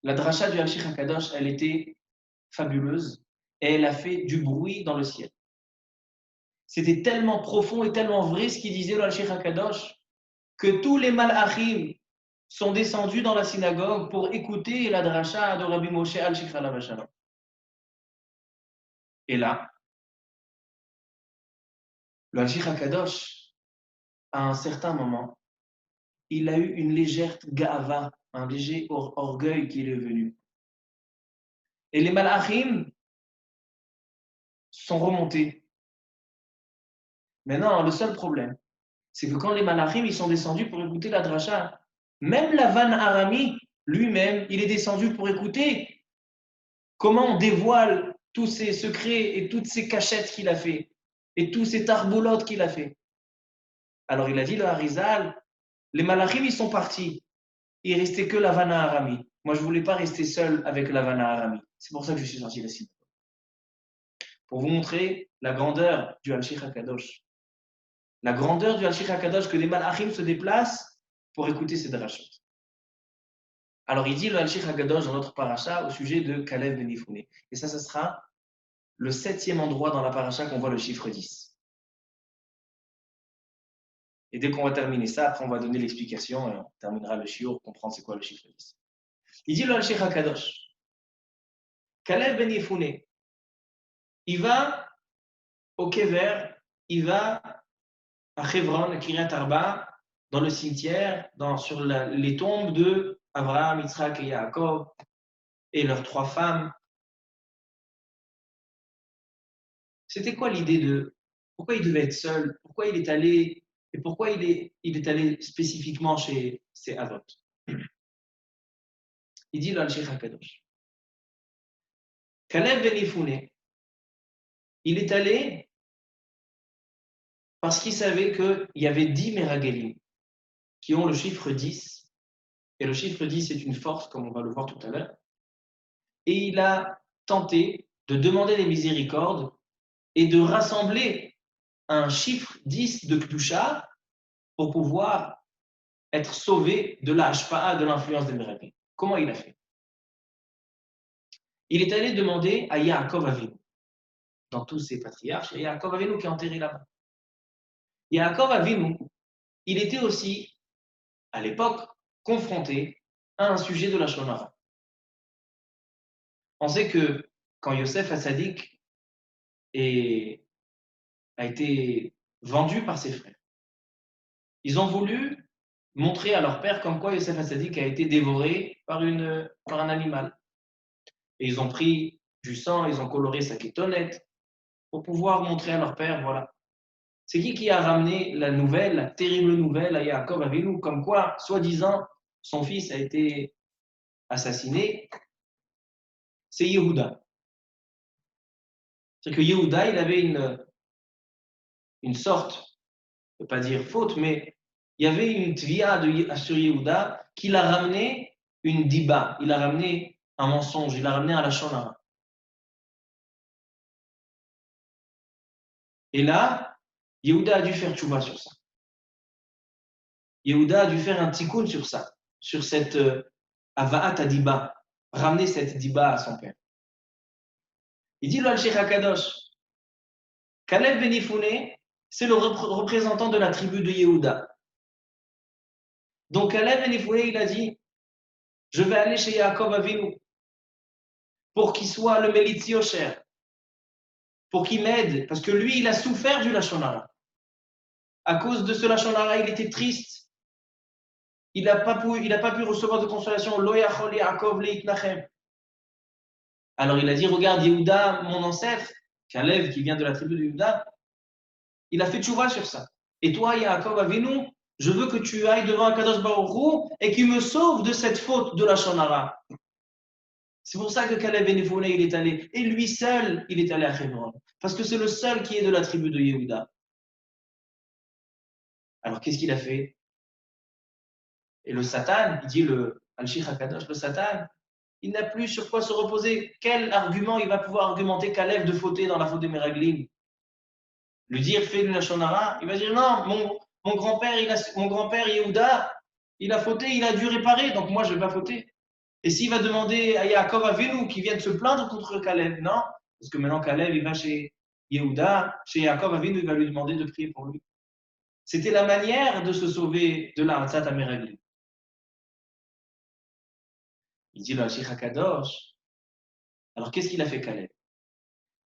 La dracha du Hachich HaKadosh, elle était fabuleuse et elle a fait du bruit dans le ciel. C'était tellement profond et tellement vrai ce qu'il disait le Hachich HaKadosh que tous les malachim sont descendus dans la synagogue pour écouter la dracha de Rabbi Moshe Al-Shich alav shalom. Et là, le Hachich HaKadosh, à un certain moment, il a eu une légère ga'ava, un léger orgueil qui est venu. Et les malachim sont remontés. Maintenant, le seul problème, c'est que quand les malachim ils sont descendus pour écouter la dracha, même Lavan Arami lui-même, il est descendu pour écouter comment on dévoile tous ces secrets et toutes ces cachettes qu'il a fait et tous ces tarboulotes qu'il a fait. Alors il a dit le Harizal, les malachim ils sont partis, il restait que Lavan Arami. Moi je ne voulais pas rester seul avec Lavan Arami. C'est pour ça que je suis sorti de la synagogue. Pour vous montrer la grandeur du Hachich HaKadosh. La grandeur du Hachich HaKadosh que les malachim se déplacent pour écouter ces drachot. Alors il dit le Hachich HaKadosh dans notre paracha au sujet de Kalev ben Yefouné. Et ça sera le 7e endroit dans la paracha qu'on voit le chiffre 10. Et dès qu'on va terminer ça, après on va donner l'explication et on terminera le shiur, comprendre c'est quoi le chiffre 10. Il dit le Hachich HaKadosh, Kalev ben Yefouné, il va au Kever, il va à Hebron, à Kiryat Arba, dans le cimetière, sur les tombes de Abraham, Yitzhak et Yaakov, et leurs 3 femmes. C'était quoi l'idée de pourquoi il devait être seul? Pourquoi il est allé et pourquoi il est allé spécifiquement chez ces Avot? Il dit le Hachich HaKadosh. Kalev ben Yefouné, il est allé Parce qu'il savait qu'il y avait 10 Meragelim qui ont le chiffre 10. Et le chiffre 10 est une force, comme on va le voir tout à l'heure. Et il a tenté de demander des miséricordes et de rassembler un chiffre 10 de Kdusha pour pouvoir être sauvé de la hashpa'a, de l'influence des Meragelim. Comment il a fait? Il est allé demander à Yaakov Avinu. Dans tous ces patriarches, il y a Yaakov Avinu qui est enterré là-bas. Yaakov Avinu, il était aussi, à l'époque, confronté à un sujet de la Shonara. On sait que quand Yosef Hatzadik a été vendu par ses frères, ils ont voulu montrer à leur père comme quoi Yosef Hatzadik a été dévoré par un animal. Et ils ont pris du sang, ils ont coloré sa kétonnette pour pouvoir montrer à leur père, voilà. C'est qui a ramené la nouvelle, la terrible nouvelle à Yaakov Avinu, comme quoi, soi-disant, son fils a été assassiné? C'est Yehuda. C'est que Yehuda, il avait une sorte, je ne peux pas dire faute, mais il y avait une tvia sur Yehuda qui l'a ramené une diba, il a ramené un mensonge, il l'a ramené à la shonara. Et là, Yehuda a dû faire tchouva sur ça. Yehuda a dû faire un tikkun sur ça, sur cette ava'at diba, ramener cette diba à son père. Il dit le Al-Sheikh HaKadosh, Kalev Ben Yefune, c'est le représentant de la tribu de Yehuda. Donc Kalev Ben Yefune, il a dit, je vais aller chez Yaakov Avinu pour qu'il soit le Melitzi Osher, pour qu'il m'aide, parce que lui, il a souffert du Lashon Hara. À cause de ce Lashon Hara, il était triste. Il n'a pas pu recevoir de consolation. Lo yachol Yaakov leitnachem. Alors il a dit, regarde Yehuda, mon ancêtre, Kalev, qui vient de la tribu de Yehuda, il a fait tchouva sur ça. Et toi, Yaakov Avinu, je veux que tu ailles devant Akadosh Baruch Hu et qu'il me sauve de cette faute de la Shonara. C'est pour ça que Kalev Ben Yefune, il est allé. Et lui seul, il est allé à Hebron. Parce que c'est le seul qui est de la tribu de Yehuda. Alors qu'est-ce qu'il a fait? Et le Satan, il dit le Al-Sheikh HaKadosh, le Satan, il n'a plus sur quoi se reposer. Quel argument il va pouvoir argumenter Kalev de fauter dans la faute des Meraglim? Lui dire fais de la Shonara, il va dire non, mon grand-père Yehuda, il a fauté, il a dû réparer, donc moi je ne vais pas fauter. Et s'il va demander à Yaakov Avinu qui vienne se plaindre contre Kalev, non, parce que maintenant Kalev il va chez Yehuda, chez Yaakov Avinu, il va lui demander de prier pour lui. C'était la manière de se sauver de la Hatzat Ameraglim. Il dit le Sheikh HaKadosh. Alors qu'est-ce qu'il a fait Kalev?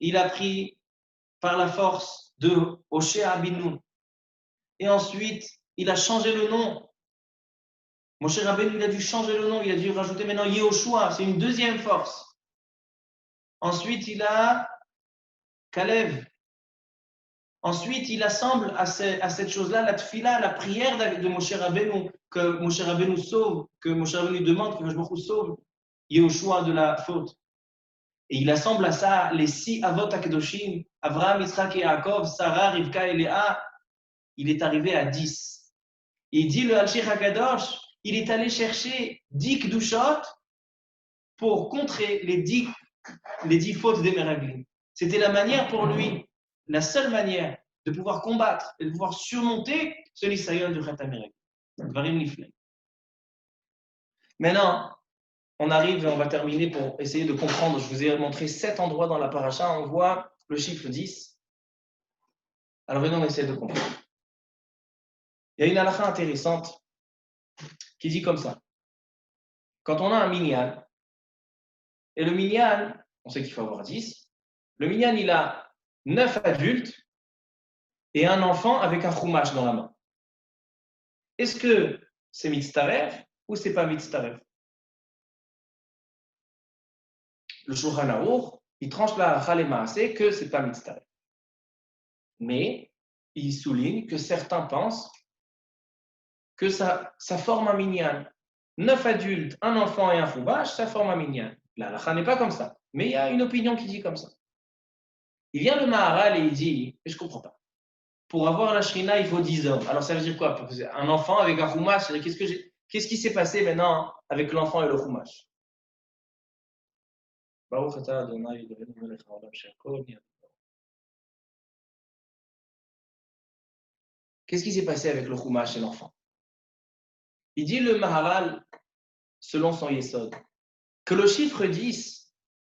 Il a pris par la force de Hoshea Abinu. Et ensuite, il a changé le nom. Moshe Rabbeinu, il a dû changer le nom. Il a dû rajouter maintenant Yehoshua. C'est une deuxième force. Ensuite, il a Kalev. Ensuite, il assemble à cette chose-là la tfila, la prière de Moshe Rabbeinu, que Moshe Rabbeinu sauve, que Moshe Rabbeinu demande que Moshe sauve Yehoshua de la faute. Et il assemble à ça les 6 Avot HaKedoshim, Avraham, Yitzhak et Yaakov, Sarah, Rivka et Léa. Il est arrivé à 10. Il dit le Al-Sheikh HaKadosh, il est allé chercher 10 Kdushot pour contrer les 10 fautes des Meraglim. C'était la manière pour lui, la seule manière de pouvoir combattre et de pouvoir surmonter ce Nisayon de Chet HaMeraglim. Maintenant, on arrive et on va terminer pour essayer de comprendre. Je vous ai montré 7 endroits dans la paracha. On voit le chiffre 10. Alors maintenant, on essaie de comprendre. Il y a une halakha intéressante qui dit comme ça. Quand on a un minyan, et le minyan, on sait qu'il faut avoir 10, le minyan, il a 9 adultes et un enfant avec un chumash dans la main. Est-ce que c'est mitztaref ou c'est pas mitztaref? Le Shulchan Aruch, il tranche la halakha lema'aseh que c'est pas mitztaref. Mais il souligne que certains pensent que ça forme un minyan. 9 adultes, un enfant et un chumash, ça forme un minyan. La halakha n'est pas comme ça. Mais il y a une opinion qui dit comme ça. Il vient le Maharal et il dit, et je ne comprends pas. pour avoir la shrina, il faut 10 hommes. Alors ça veut dire quoi? Un enfant avec un chumash, qu'est-ce qui s'est passé maintenant avec l'enfant et le chumash? Qu'est-ce qui s'est passé avec le chumash et l'enfant? Il dit le Maharal, selon son Yesod, que le chiffre 10,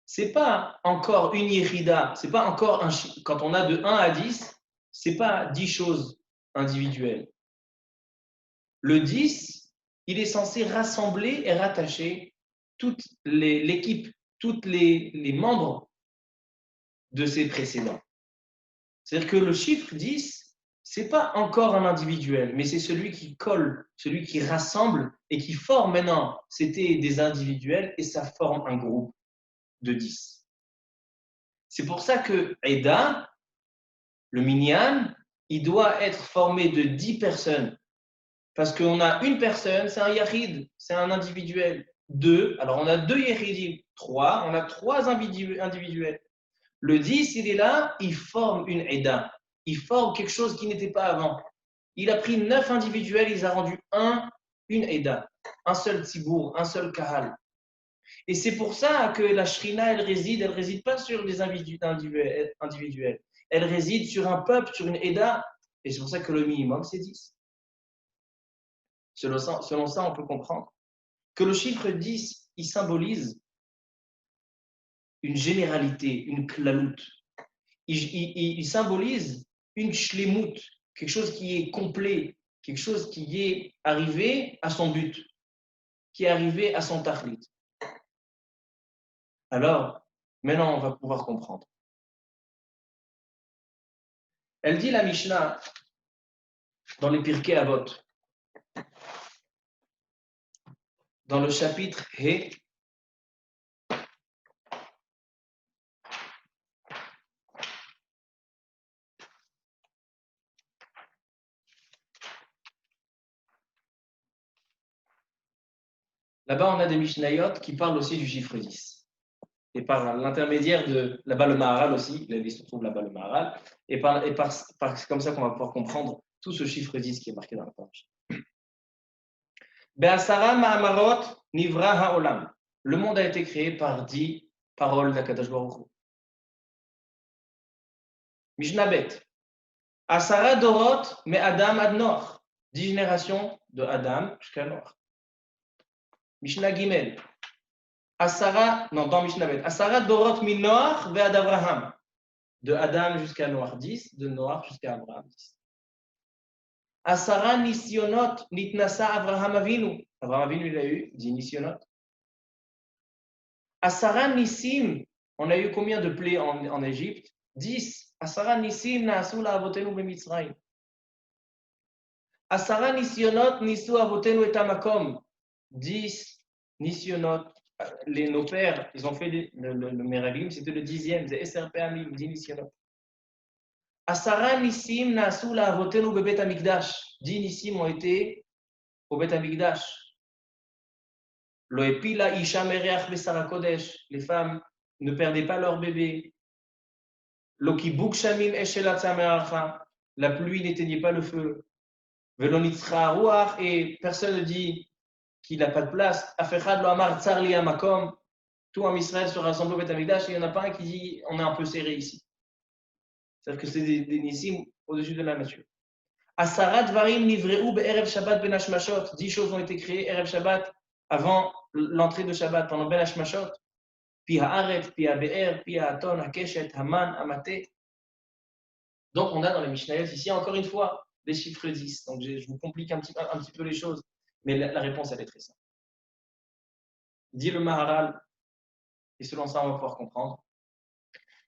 c'est pas encore une yérida, c'est pas encore quand on a de 1 à 10, c'est pas 10 choses individuelles. Le 10, il est censé rassembler et rattacher toute l'équipe, tous les membres de ses précédents. C'est-à-dire que le chiffre 10, c'est pas encore un individuel, mais c'est celui qui colle, celui qui rassemble et qui forme maintenant. C'était des individuels et ça forme un groupe de 10. C'est pour ça que Eda, le minyan, il doit être formé de 10 personnes. Parce qu'on a une personne, c'est un yahid, c'est un individuel. 2, alors on a 2 yahidim. 3, on a 3 individuels. Le 10, il est là, il forme une Eda. Il forme quelque chose qui n'était pas avant. Il a pris 9 individuels, il a rendu une Eda. Un seul tzibour, un seul kahal. Et c'est pour ça que la shrina, elle réside pas sur des individuels. Elle réside sur un peuple, sur une Eda. Et c'est pour ça que le minimum, c'est 10. Selon ça, on peut comprendre que le chiffre 10, il symbolise une généralité, une klalout. Il symbolise une shlemut, quelque chose qui est complet, quelque chose qui est arrivé à son but, qui est arrivé à son tachlit. Alors, maintenant, on va pouvoir comprendre. Elle dit la Mishnah dans les Pirkei Avot, dans le chapitre He, là-bas, on a des Mishnayot qui parlent aussi du chiffre 10. Et par l'intermédiaire de là-bas le Maharal aussi, il se trouve là-bas le Maharal, c'est comme ça qu'on va pouvoir comprendre tout ce chiffre 10 qui est marqué dans la page. Be'asara ma'amarot nivra ha'olam. Le monde a été créé par 10 paroles d'Akadosh Baruch Hu. Mishnah Bet. Asara dorot me Adam ad Noach. 10 générations de Adam jusqu'à Noach. Mishnah Gimel. Dans Mishnah Bet. Asara dorot mi Noach ve'ad Abraham. De Adam jusqu'à Noach 10, de Noach jusqu'à Abraham 10. Asara nisionot nitnasa Abraham Avinu. Abraham Avinu, il a eu 10 nisionot. Asara nisim, on a eu combien de plaies en Égypte? 10. Asara nisim naasu la avotenu bemitzrayim. Asara nisionot nisu avotenu et amakom. 10 nisionot. Nos pères, ils ont fait le Meraglim, c'était le 10e, c'est SRP Amim, 10 nisionot. Asara nisim naasu la avotenu bebet amikdash. 10 nisim ont été au Bet Amikdash. Lo epila isha mereach besara kodesh. Les femmes ne perdaient pas leur bébé. Lo kibuk shamim eshelatza me'archa. La pluie n'éteignait pas le feu. Velo nitzcha ruach. Et personne ne dit qu'il n'a pas de place. Afechad lo amar tsar li amakom. Tout en Israël se rassemble au Bet Amikdash. Et il n'y en a pas un qui dit on est un peu serré ici. C'est-à-dire que c'est des nissim au-dessus de la nature. Asarat varim nivreu be'erev Shabbat ben hashmashot. 10 choses ont été créées erev Shabbat avant l'entrée de Shabbat, pendant ben hashmashot. Pi haaret, pi habe'er, pi haaton, hakeshet, haman, hamate. Donc on a dans les Mishnayot ici encore une fois des chiffres 10. Donc je vous complique un petit peu les choses, mais la réponse elle est très simple. Dit le Maharal, et selon ça on va pouvoir comprendre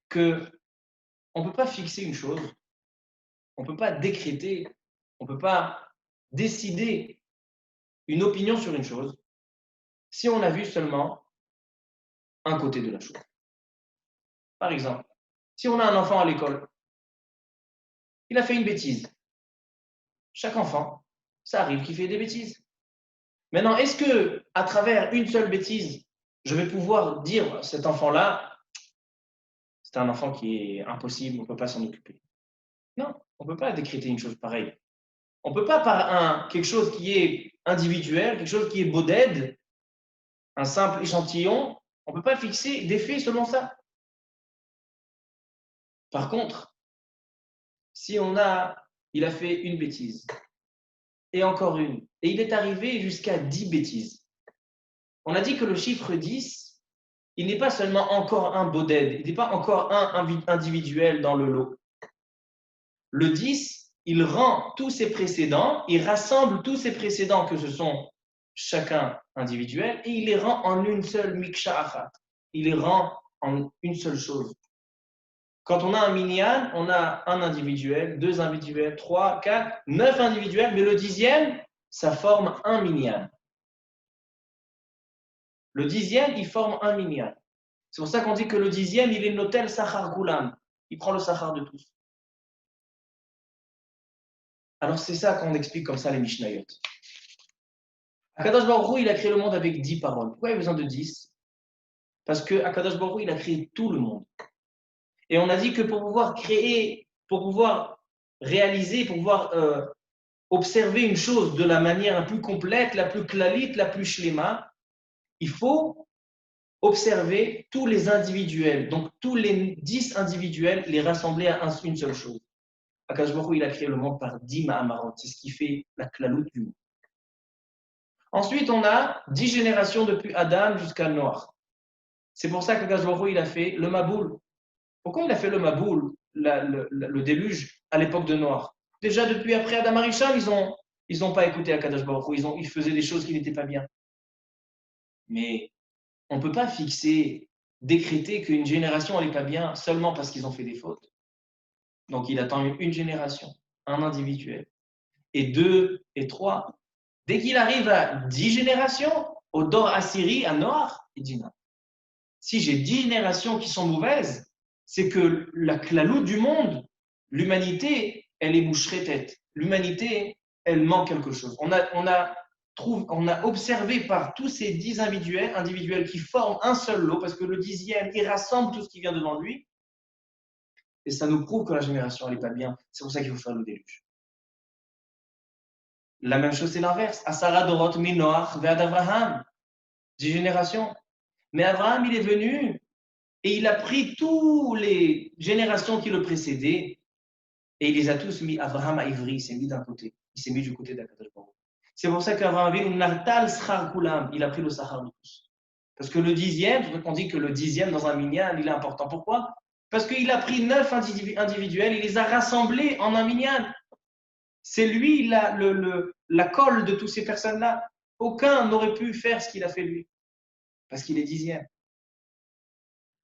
que on ne peut pas fixer une chose, on ne peut pas décréter, on ne peut pas décider une opinion sur une chose si on a vu seulement un côté de la chose. Par exemple, si on a un enfant à l'école, il a fait une bêtise. Chaque enfant, ça arrive qu'il fait des bêtises. Maintenant, est-ce que à travers une seule bêtise, je vais pouvoir dire cet enfant-là, c'est un enfant qui est impossible, on ne peut pas s'en occuper. Non, on ne peut pas décréter une chose pareille. On ne peut pas par quelque chose qui est individuel, quelque chose qui est boded, un simple échantillon, on ne peut pas fixer des faits selon ça. Par contre, si il a fait une bêtise, et encore une, et il est arrivé jusqu'à 10 bêtises. On a dit que le chiffre 10, il n'est pas seulement encore un boded, il n'est pas encore un individuel dans le lot. Le 10, il rend tous ses précédents, il rassemble tous ses précédents que ce sont chacun individuel et il les rend en une seule miksha achat. Il les rend en une seule chose. Quand on a un minyan, on a un individuel, deux individuels, trois, quatre, 9 individuels, mais le 10e, ça forme un minyan. Le 10e, il forme un minyan. C'est pour ça qu'on dit que le 10e, il est notel sachar goulam. Il prend le sachar de tous. Alors c'est ça qu'on explique comme ça les Mishnayot. Akadosh Baruch Hu, il a créé le monde avec 10 paroles. Pourquoi il y a besoin de 10? Parce que Akadosh Baruch Hu, il a créé tout le monde. Et on a dit que pour pouvoir créer, pour pouvoir réaliser, pour pouvoir observer une chose de la manière la plus complète, la plus klalite, la plus shlema, il faut observer tous les individuels. Donc tous les 10 individuels, les rassembler à une seule chose. Akadosh Baruch Hu, il a créé le monde par 10 ma'amarot. C'est ce qui fait la klalout du monde. Ensuite, on a 10 générations depuis Adam jusqu'à Noach. C'est pour ça que Gazwaro, il a fait le Maboul. Pourquoi il a fait le Maboul, le déluge, à l'époque de Noach? Déjà, depuis après Adam Arisham, ils ont pas écouté Akadosh Baruch Hu, ils faisaient des choses qui n'étaient pas bien. Mais on ne peut pas fixer, décréter qu'une génération n'est pas bien seulement parce qu'ils ont fait des fautes. Donc, il attend une génération, un individuel. Et 2 et 3. Dès qu'il arrive à 10 générations, au Dor Assyrie, à Noach, il dit non. Si j'ai 10 générations qui sont mauvaises, c'est que la claloute du monde, l'humanité, elle est boucherée tête. L'humanité, elle manque quelque chose. On a observé par tous ces 10 individuels qui forment un seul lot, parce que le 10e, il rassemble tout ce qui vient devant lui, et ça nous prouve que la génération, elle n'est pas bien. C'est pour ça qu'il faut faire le déluge. La même chose, c'est l'inverse. Asara Dorot Minoach Ve'ad Avraham. 10 générations. Mais Abraham, il est venu et il a pris toutes les générations qui le précédaient et il les a tous mis. Abraham a ivri, il s'est mis d'un côté. Il s'est mis du côté d'Akadosh Baruch. C'est pour ça qu'Abraham a il a pris le sahar de tous. Parce que le 10e, on dit que le 10e dans un minyan, il est important. Pourquoi? Parce qu'il a pris 9 individuels, il les a rassemblés en un minyan. C'est lui la colle de toutes ces personnes-là. Aucun n'aurait pu faire ce qu'il a fait lui. Parce qu'il est 10e.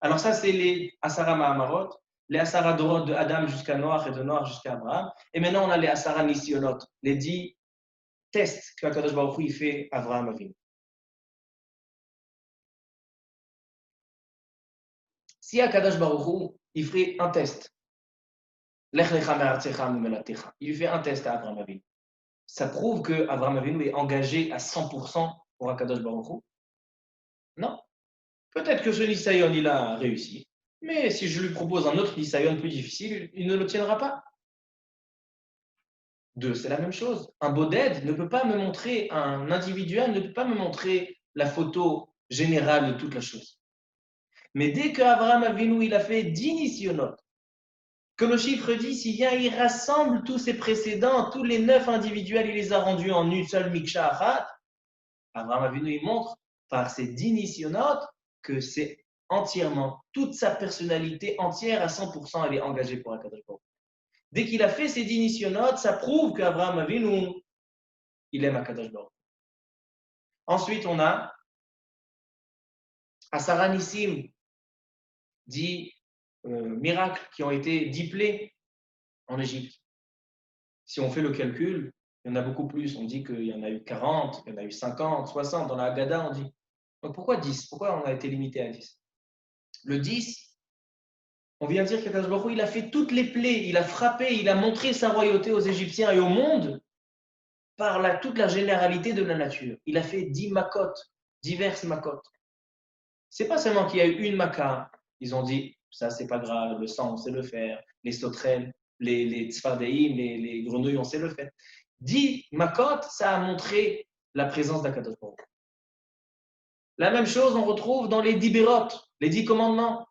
Alors ça, c'est les Asara Mahamarot, les Asara Dorot de Adam jusqu'à Noach et de Noach jusqu'à Abraham. Et maintenant, on a les Asara Nisionot, les 10 tests que Akadosh Baruch Hu fait à Abraham Avinu. Si Akadosh Baruch Hu, il ferait un test, il lui fait un test à Abraham Avinu. Ça prouve que Abraham Avinu est engagé à 100% pour Akadosh Baruch Hu? Non. Peut-être que ce Nisayon, il a réussi. Mais si je lui propose un autre Nisayon plus difficile, il ne le tiendra pas. 2, c'est la même chose. Un boded ne peut pas me montrer, un individuel ne peut pas me montrer la photo générale de toute la chose. Mais dès qu'Abraham Avinu, il a fait 10 nisyonot, que le chiffre 10, il vient, il rassemble tous ses précédents, tous les 9 individuels, il les a rendus en une seule miksha achat. Abraham Avinu, il montre par ces 10 nisyonot que c'est entièrement, toute sa personnalité entière à 100%, elle est engagée pour Akadosh Baruch. Dès qu'il a fait ces 10 nisyonot, ça prouve qu'Abraham Avinu, il aime Akadosh Baruch. Ensuite, on a Asara Nissim, 10 miracles qui ont été 10 plaies en Égypte. Si on fait le calcul, il y en a beaucoup plus. On dit qu'il y en a eu 40, il y en a eu 50, 60. Dans la Haggadah, on dit. Donc pourquoi 10? Pourquoi on a été limité à 10? Le 10, on vient de dire qu'Akadosh Baruch Hu, il a fait toutes les plaies, il a frappé, il a montré sa royauté aux Égyptiens et au monde par toute la généralité de la nature. Il a fait 10 makot, diverses makot. C'est pas seulement qu'il y a eu une maka, ils ont dit, ça c'est pas grave, le sang on sait le faire, les sauterelles. les tzfardéim, les grenouilles, on sait le fait. 10 makot, ça a montré la présence d'Akadosh Baruch Hu. La même chose, on retrouve dans les 10 bérot, les 10 commandements.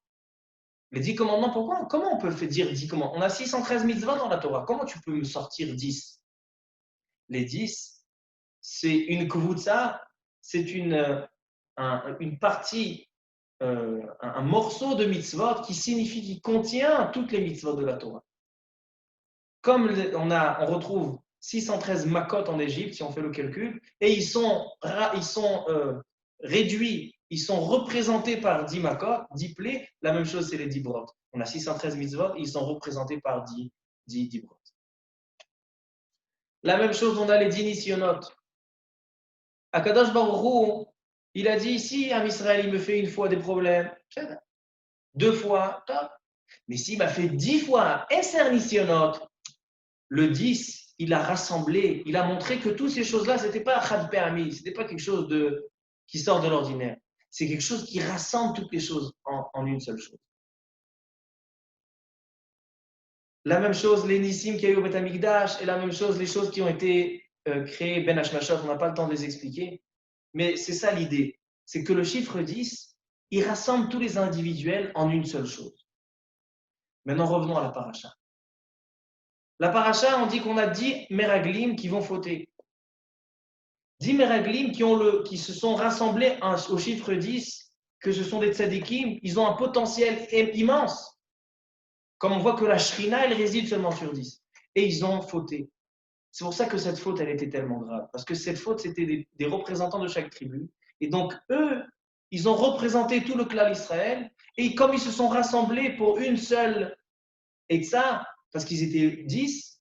Les 10 commandements, pourquoi? Comment on peut dire 10 commandements? On a 613 mitzvot dans la Torah. Comment tu peux me sortir 10? Les 10, c'est une kavutza, c'est une partie, un morceau de mitzvot qui signifie, qui contient toutes les mitzvot de la Torah. Comme on retrouve 613 makot en Égypte, si on fait le calcul, et ils sont réduits, ils sont représentés par 10 makot, 10 plaies. La même chose, c'est les 10 brot. On a 613 mitzvot, ils sont représentés par 10 brot. La même chose, on a les 10 nisyonot. Akadosh Baruch Hu, il a dit ici, à Israël, il me fait une fois des problèmes, 2 fois, top. Mais s'il m'a fait 10 fois, Eser nisyonot, le 10, il a rassemblé, il a montré que toutes ces choses-là, ce n'était pas Chad Pe'ami, ce n'était pas quelque chose qui sort de l'ordinaire. C'est quelque chose qui rassemble toutes les choses en une seule chose. La même chose, les Nissim qu'il y a eu au Beth Amikdash, et la même chose, les choses qui ont été créées, Ben Hashmashot, on n'a pas le temps de les expliquer. Mais c'est ça l'idée, c'est que le chiffre 10, il rassemble tous les individuels en une seule chose. Maintenant, revenons à la paracha. La paracha, on dit qu'on a 10 meraglim qui vont fauter. 10 meraglim qui se sont rassemblés au chiffre 10, que ce sont des tzadikim, ils ont un potentiel immense. Comme on voit que la shrina, elle réside seulement sur 10. Et ils ont fauté. C'est pour ça que cette faute, elle était tellement grave. Parce que cette faute, c'était des représentants de chaque tribu. Et donc, eux, ils ont représenté tout le clan d'Israël. Et comme ils se sont rassemblés pour une seule etza, parce qu'ils étaient 10,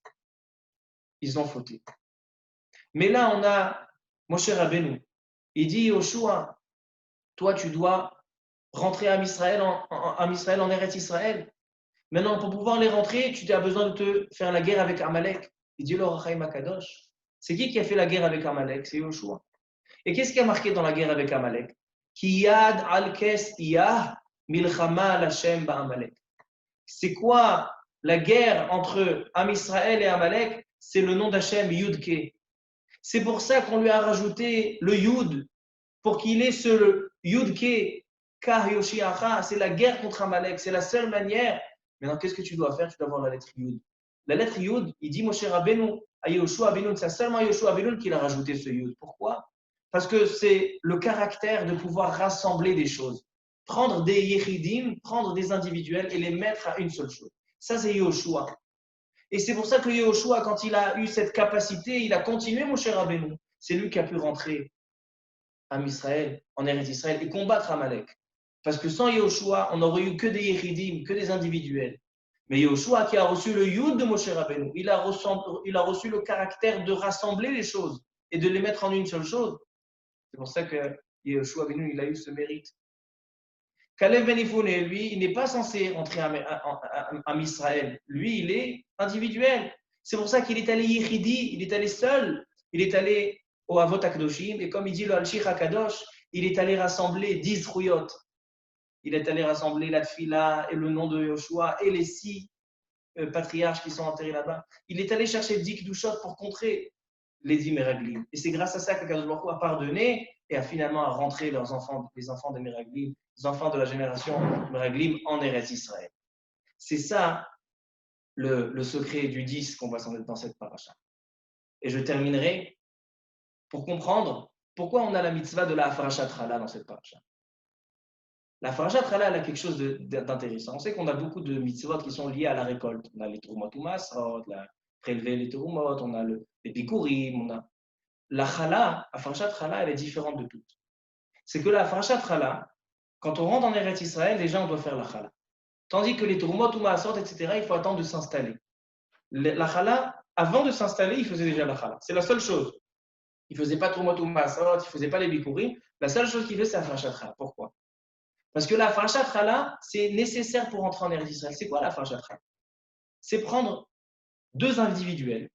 ils ont fauté. Mais là, on a Moshe Rabbeinu. Il dit Yoshua, toi, tu dois rentrer à Israël, en Eretz Israël. Maintenant, pour pouvoir les rentrer, tu as besoin de te faire la guerre avec Amalek. Il dit L'Orachaim Akadosh. C'est qui a fait la guerre avec Amalek? C'est Yoshua. Et qu'est-ce qui a marqué dans la guerre avec Amalek? Kiyad al-Kes Iyah Milchama al-Hashem ba'Amalek. C'est quoi la guerre entre Am Israël et Amalek? C'est le nom d'Hachem, Yudke. C'est pour ça qu'on lui a rajouté le Yud, pour qu'il ait ce Yudke, Kah Yoshiacha. C'est la guerre contre Amalek. C'est la seule manière. Maintenant, qu'est-ce que tu dois faire? Tu dois avoir la lettre Yud. La lettre Yud, il dit Moshe Rabbeinu à Yoshua Benoun. C'est seulement Yoshua Benoun qui a rajouté ce Yud. Pourquoi? Parce que c'est le caractère de pouvoir rassembler des choses. Prendre des Yechidim, prendre des individuels et les mettre à une seule chose. Ça, c'est Yoshua. Et c'est pour ça que Yoshua, quand il a eu cette capacité, il a continué Moshe Rabbeinu. C'est lui qui a pu rentrer à Israël, en Eretz Israël, et combattre Amalek. Parce que sans Yoshua, on n'aurait eu que des Yechidim, que des individuels. Mais Yoshua, qui a reçu le Yud de Moshe Rabbeinu, il a reçu le caractère de rassembler les choses et de les mettre en une seule chose. C'est pour ça que Yoshua Benu, il a eu ce mérite. Kalev Ben Yefune, lui, il n'est pas censé rentrer à Israël. Lui, il est individuel. C'est pour ça qu'il est allé Yechidi, il est allé seul. Il est allé au Avot HaKadoshim. Et comme il dit le Al-Shich HaKadosh, il est allé rassembler 10 Ruyot. Il est allé rassembler la Tfila et le nom de Yoshua et les 6 patriarches qui sont enterrés là-bas. Il est allé chercher 10 Kdushot pour contrer les 10 Meraglim. Et c'est grâce à ça qu'Akadosh Baruch Hu a pardonné et a finalement rentré les enfants des Meraglim, les enfants de la génération Meraglim en Eretz Israël. C'est ça le secret du 10 qu'on va s'en mettre dans cette paracha. Et je terminerai pour comprendre pourquoi on a la mitzvah de la Hafarashat Chala dans cette paracha. La Hafarashat Chala, elle a quelque chose d'intéressant. On sait qu'on a beaucoup de mitzvot qui sont liés à la récolte. On a les Trumot Umasrot, prélever les Terumot, on a les Bikurim, on a la Chala, la Hafarashat Chala, elle est différente de toutes. C'est que la Hafarashat Chala, quand on rentre en Eretz Israël, déjà on doit faire la Chala. Tandis que les Terumot ou Maasot, etc., il faut attendre de s'installer. La Chala, avant de s'installer, il faisait déjà la Chala. C'est la seule chose. Il ne faisait pas Terumot ou Maasot, il ne faisait pas les Bikurim. La seule chose qu'il fait, c'est la Hafarashat Chala. Pourquoi? Parce que la Hafarashat Chala, c'est nécessaire pour rentrer en Eretz Israël. C'est quoi la Hafarashat Chala? C'est prendre 2 individuels,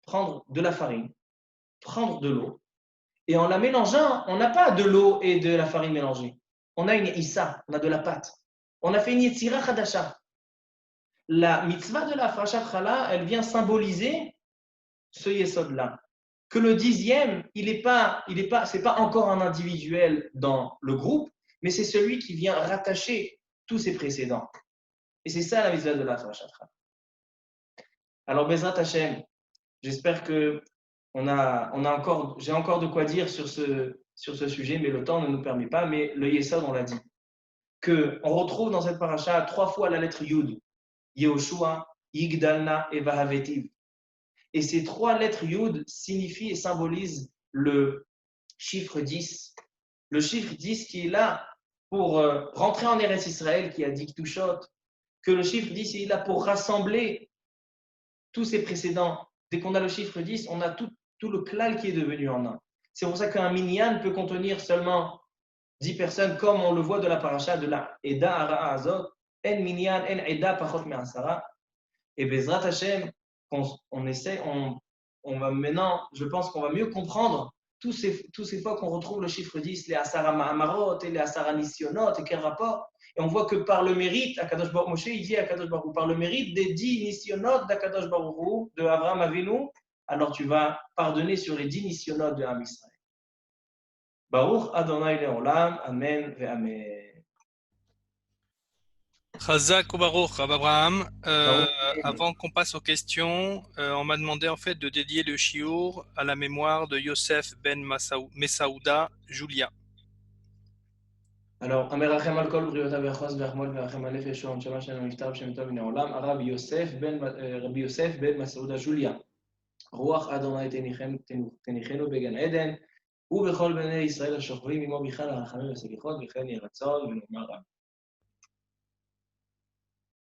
prendre de la farine, prendre de l'eau, et en la mélangeant, on n'a pas de l'eau et de la farine mélangée. On a une issa, on a de la pâte. On a fait une yetzira chadasha. la mitzvah de la Frachat Chala, elle vient symboliser ce Yesod-là. Que le 10e, c'est pas encore un individuel dans le groupe, mais c'est celui qui vient rattacher tous ses précédents. Et c'est ça la mitzvah de la Frachat Chala. Alors, Bezrat Hashem, j'espère que j'ai encore de quoi dire sur ce sujet, mais le temps ne nous permet pas. Mais le Yesod, on l'a dit, qu'on retrouve dans cette paracha 3 fois la lettre Yud, Yehoshua, Yigdalna et Vahavetiv. Et ces 3 lettres Yud signifient et symbolisent le chiffre 10. Le chiffre 10 qui est là pour rentrer en Eretz Israël, qui a dit Ktushot, que le chiffre 10 est là pour rassembler tous ces précédents. Dès qu'on a le chiffre 10, on a tout le klal qui est devenu en un. C'est pour ça qu'un minyan peut contenir seulement 10 personnes, comme on le voit de la paracha de la Eda Ara Azot, En minyan, En Eda Pachot Me'asara. Et Bezrat Hashem, on va maintenant, je pense qu'on va mieux comprendre tous ces fois qu'on retrouve le chiffre 10, les Asara Mahamarot et les Asara Nisionot, et quel rapport. Et on voit que par le mérite, Akadosh Baruch Moshe, il dit à Akadosh Baruch Hu, par le mérite des 10 Nisionot d'Akadosh Baruch Hu, de Avraham Avinu, alors tu vas pardonner sur les 10 Nisionot de Am Israël. Baruch Adonai Leolam, Amen ve Amen. Chazak ou Baruch, Rav Abraham. Avant qu'on passe aux questions, on m'a demandé en fait de dédier le shiur à la mémoire de Yosef ben Messaouda Julia. Alors, Amerachem al kol briota vechos vechmol verachem alef yeshua shema shem miftar shem tov min haolam Rabbi Yosef ben Masouda Julia Ruach Adonai tenichenu began Eden ובכל בני ישראל השוכבים עמו בכלל הרחמים והסליחות וכן יהי רצון ונאמר אמן.